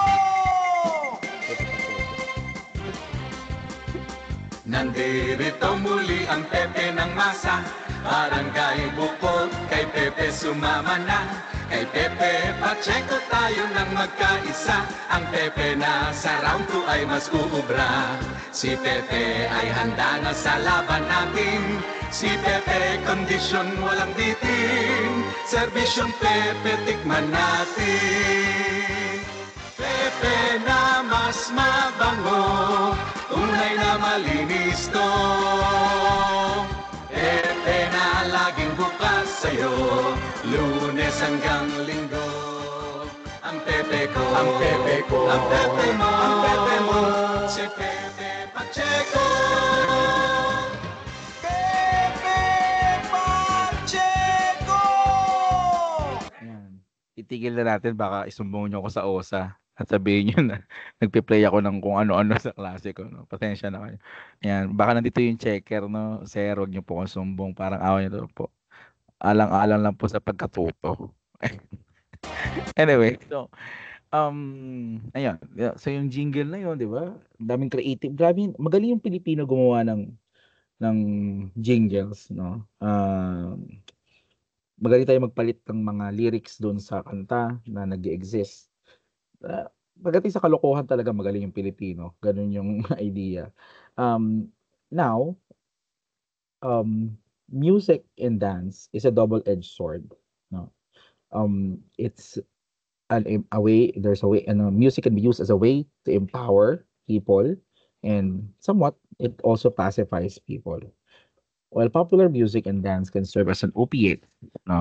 J: Nandirito muli ang Pepe ng masa. Barangay Bukod, kay Pepe sumama na. Kay Pepe Pacheco tayo nang magkaisa. Ang Pepe na sa round 2 ay mas uubra. Si Pepe ay handa na sa laban natin. Si Pepe kondisyon walang bitin. Serbisyong Pepe tikman natin. Pepe na mas mabango, tunay na malinis to. Pepe na laging bukas sa'yo, Lunes hanggang Linggo. Ang Pepe ko, ang Pepe ko, ang Pepe mo, ang Pepe mo, si Pepe Pacheco.
G: Pepe Pacheco!
A: Ayan. Itigil na natin, baka isumbong nyo ako sa OSA at sabihin nyo na nagpe-play ako ng kung ano-ano sa klase ko. No? Pasensya na kayo. Ayan. Baka nandito yung checker, no? Sir, huwag nyo po akong sumbong. Parang away nyo po. Alang-alang lang po sa pagkatuto. Anyway, so, ayun. Yeah, so yung jingle na yun, di ba? Daming creative. Grabe, magaling yung Pilipino gumawa ng jingles, no? Magaling tayo magpalit ng mga lyrics doon sa kanta na nag-exist. Pagdating sa kalokohan talaga magaling yung Pilipino. Ganun yung idea. Now, music and dance is a double-edged sword. No? It's a way. There's a way, and music can be used as a way to empower people, and somewhat it also pacifies people. While popular music and dance can serve as an opiate,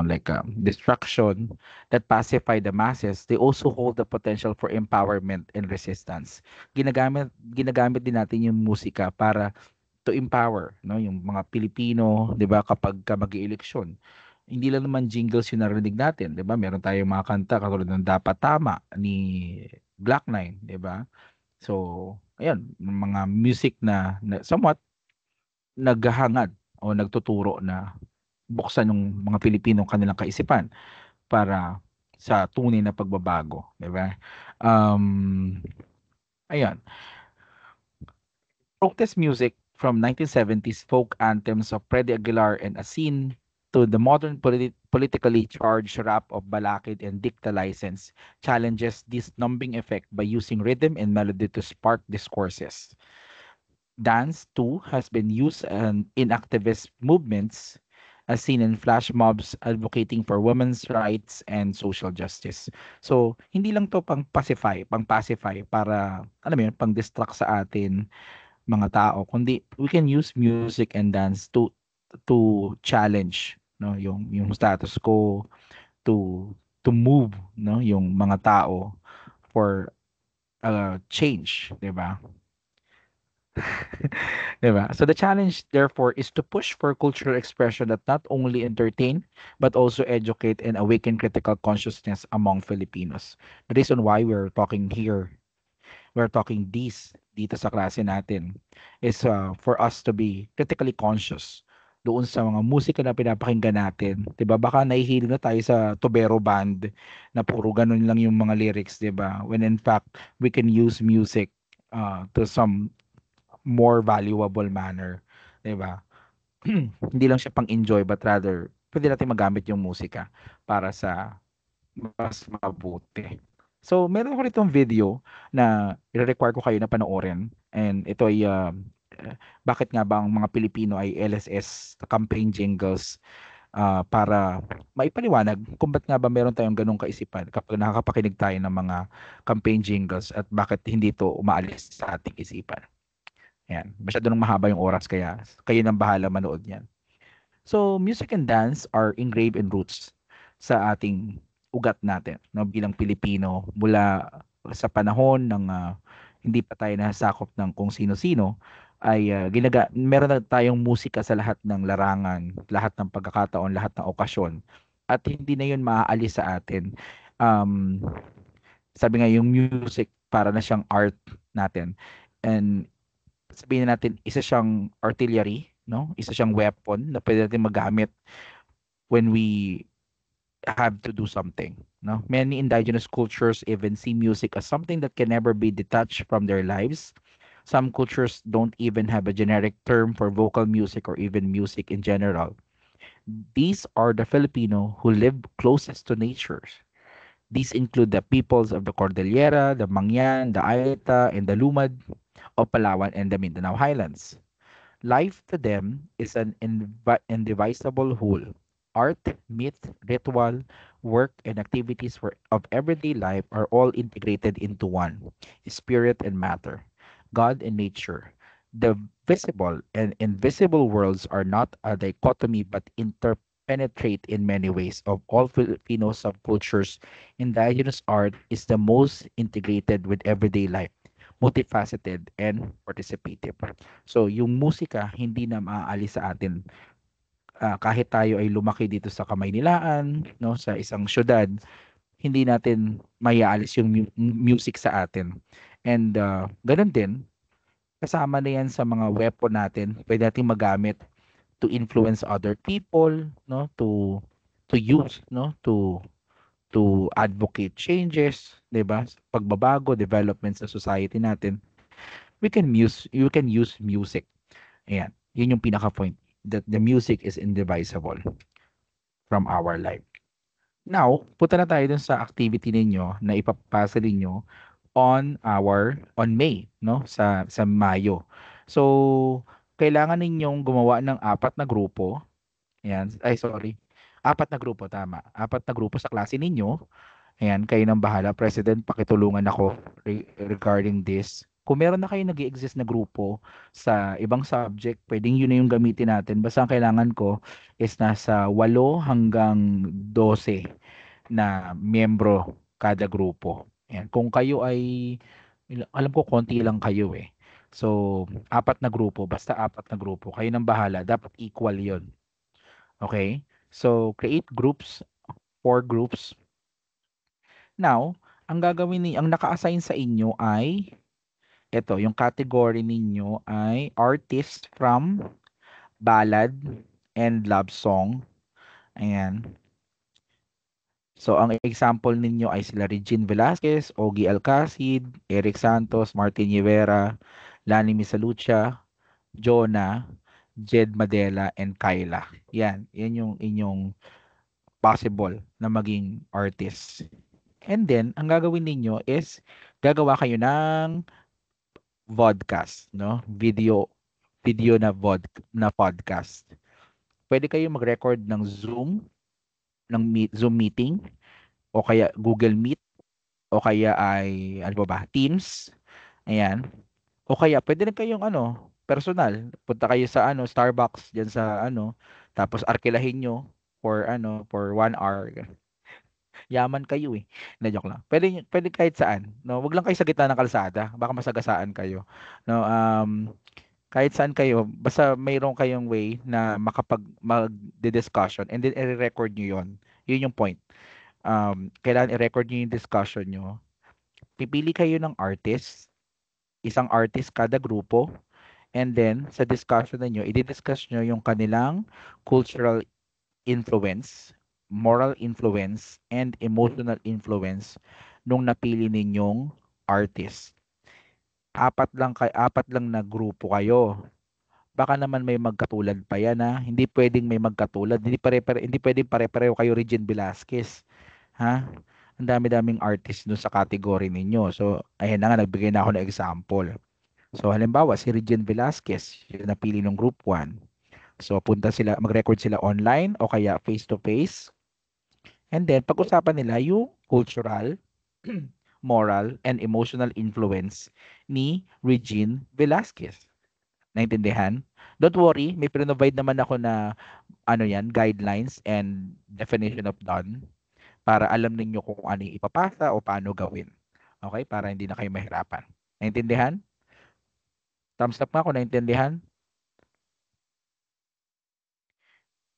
A: like distraction that pacify the masses, they also hold the potential for empowerment and resistance. Ginagamit din natin yung musika para to empower, yung mga Pilipino, 'di ba, kapag mag-ieleksyon. Hindi lang naman jingles yung narinig natin, 'di ba? Meron tayong mga kanta katulad ng Dapat Tama ni Black Nine, 'di ba? So, ayun, mga music na somewhat naghahangad o nagtuturo na buksan ng mga Pilipino kanilang kaisipan para sa tunay na pagbabago, di ba? Ayan. Protest music from 1970s folk anthems of Freddie Aguilar and Asin to the modern politically charged rap of Balakid and Dicta License challenges this numbing effect by using rhythm and melody to spark discourses. Dance, too, has been used in activist movements, as seen in flash mobs advocating for women's rights and social justice. So, hindi lang to pang-pacify para, pang-distract sa atin mga tao, kundi we can use music and dance to challenge, yung status quo, to move, yung mga tao for change, 'di ba? Diba? So the challenge, therefore, is to push for cultural expression that not only entertain, but also educate and awaken critical consciousness among Filipinos. The reason why we're talking dito sa klase natin, is for us to be critically conscious doon sa mga musika na pinapakinggan natin. Diba? Baka nahihilig na tayo sa Tubero Band na puro ganun lang yung mga lyrics, diba? When in fact, we can use music to some more valuable manner, 'di ba? Hindi lang siya pang-enjoy but rather pwede natin magamit yung musika para sa mas mabuti. So, meron ko ditong video na i-require ko kayo na panoorin, and ito ay bakit nga ba ang mga Pilipino ay LSS campaign jingles, para maipaliwanag kung ba't nga ba meron tayong ganung kaisipan kapag nakakapakinig tayo ng mga campaign jingles at bakit hindi ito umaalis sa ating isipan. Yan. Masyado nang mahaba yung oras, kaya kayo nang bahala manood yan. So, music and dance are engraved in roots sa ating ugat natin, no, bilang Pilipino mula sa panahon ng hindi pa tayo nasakop ng kung sino-sino ay meron na tayong musika sa lahat ng larangan, lahat ng pagkakataon, lahat ng okasyon. At hindi na 'yun maaalis sa atin. Um, Sabi nga yung music para na siyang art natin. And sabihin na natin isa siyang artillery, no? Isa siyang weapon na pwede natin magamit when we have to do something, no? Many indigenous cultures even see music as something that can never be detached from their lives. Some cultures don't even have a generic term for vocal music or even music in general. These are the Filipino who live closest to nature. These include the peoples of the Cordillera, the Mangyan, the Aita, and the Lumad of Palawan and the Mindanao Highlands. Life to them is an indivisible whole. Art, myth, ritual, work, and activities of everyday life are all integrated into one spirit and matter, God and nature. The visible and invisible worlds are not a dichotomy but interpenetrate in many ways. Of all Filipino subcultures, indigenous art is the most integrated with everyday life, multifaceted, and participative. So, yung musika, hindi na maaalis sa atin. Kahit tayo ay lumaki dito sa Kamaynilaan, no, sa isang syudad, hindi natin maiaalis yung music sa atin. And ganun din, kasama na yan sa mga weapon natin. Pwede natin magamit to influence other people, no, to use, no, to advocate changes, 'di ba? Pagbabago, development sa society natin. You can use music. Ayan. Yun yung pinaka point, that the music is indivisible from our life. Now, punta na tayo dun sa activity ninyo na ipapasa ninyo on May, no? Sa Mayo. So, kailangan ninyong gumawa ng 4 na grupo. Ayan. Ay, sorry. 4 na grupo, tama. 4 na grupo sa klase ninyo. Ayan, kayo nang bahala. President, pakitulungan ako regarding this. Kung meron na kayo nag-exist na grupo sa ibang subject, pwedeng yun na yung gamitin natin. Basta ang kailangan ko is nasa 8 hanggang 12 na miyembro kada grupo. Ayan. Kung kayo ay, alam ko konti lang kayo eh. So, 4 na grupo, basta 4 na grupo. Kayo nang bahala, dapat equal yun. Okay? So, create groups, 4 groups. Now, ang naka-assign sa inyo ay, ito, yung category ninyo ay artist from ballad and love song. Ayan. So, ang example ninyo ay sila Regine Velasquez, Ogie Alcacid, Eric Santos, Martin Rivera, Lani Misalucha, Jonah, Jed Madela, and Kyla. Yan yung inyong possible na maging artist. And then, ang gagawin ninyo is, gagawa kayo ng vodcast, no? Video na podcast. Pwede kayo mag-record ng Zoom meeting, o kaya Google Meet, o kaya ay, Teams. Ayan. O kaya, pwede rin kayong, personal. Punta kayo sa, Starbucks, dyan sa, tapos arkilahin nyo for 1 hour. Yaman kayo eh. Na joke lang. Pwede kahit saan. No, wag lang kayo sa gitna ng kalsada, baka masagasaan kayo. No, kahit saan kayo, basta mayroon kayong way na mag-discussion and then i-record niyo 'yon. 'Yun yung point. Kailangan i-record niyo yung discussion niyo. Pipili kayo ng artist, isang artist kada grupo, and then sa discussion niyo, i-discuss niyo yung kanilang cultural influence, moral influence, and emotional influence nung napili ninyong artist. 4 lang na grupo kayo. Baka naman may magkatulad pa yan ha. Hindi pwedeng may magkatulad. Hindi pwedeng pare-pareho kayo Regine Velasquez. Ha? Ang dami-daming artist dun sa category ninyo. So, ayan na nga, nagbigay na ako ng example. So, halimbawa, si Regine Velasquez, yung napili ng group 1. So, mag-record sila online o kaya face-to-face. And then, pag-usapan nila yung cultural, moral, and emotional influence ni Regine Velasquez. Naintindihan? Don't worry, may provide naman ako na guidelines and definition of done para alam ninyo kung ano yung ipapasa o paano gawin. Okay? Para hindi na kayo mahirapan. Naintindihan? Thumbs up nga kung naintindihan.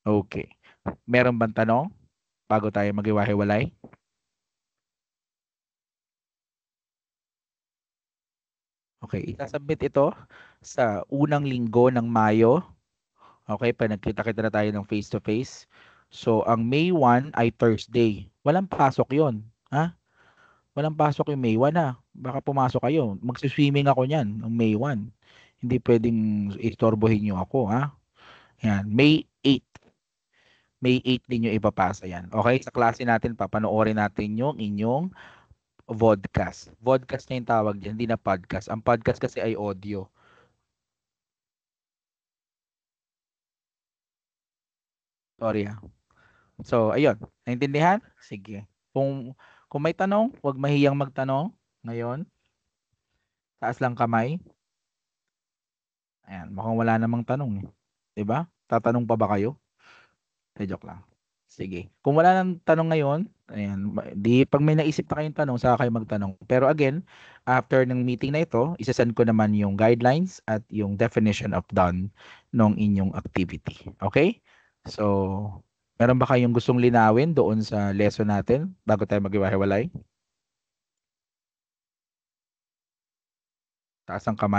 A: Okay. Meron bang tanong bago tayo maghiwa-hiwalay? Okay, isasubmit ito sa unang linggo ng Mayo. Okay, pa nagkita-kita na tayo ng face-to-face. So, ang May 1 ay Thursday. Walang pasok yon, ha? Walang pasok yung May 1, ha? Baka pumasok kayo. Magsiswimming ako niyan ng May 1. Hindi pwedeng istorbohin niyo ako, ha? Yan, May 8. May 8 ninyo ipapasa yan. Okay, sa klase natin, papanoorin natin yung inyong vodcast. Vodcast na yung tawag dyan, hindi na podcast. Ang podcast kasi ay audio. Sorry, ha? So, ayun. Naintindihan? Sige. Kung may tanong, huwag mahiyang magtanong ngayon. Taas lang kamay. Ayan, mukhang wala namang tanong. Diba? Tatanong pa ba kayo? Joke lang. Sige. Kung wala nang tanong ngayon, ayan, di pag may naisip pa kayong tanong, saka kayo magtanong. Pero again, after ng meeting na ito, isasend ko naman yung guidelines at yung definition of done ng inyong activity. Okay? So, meron ba kayong gustong linawin doon sa lesson natin bago tayo maghiwa-hiwalay? Taas ang kamay.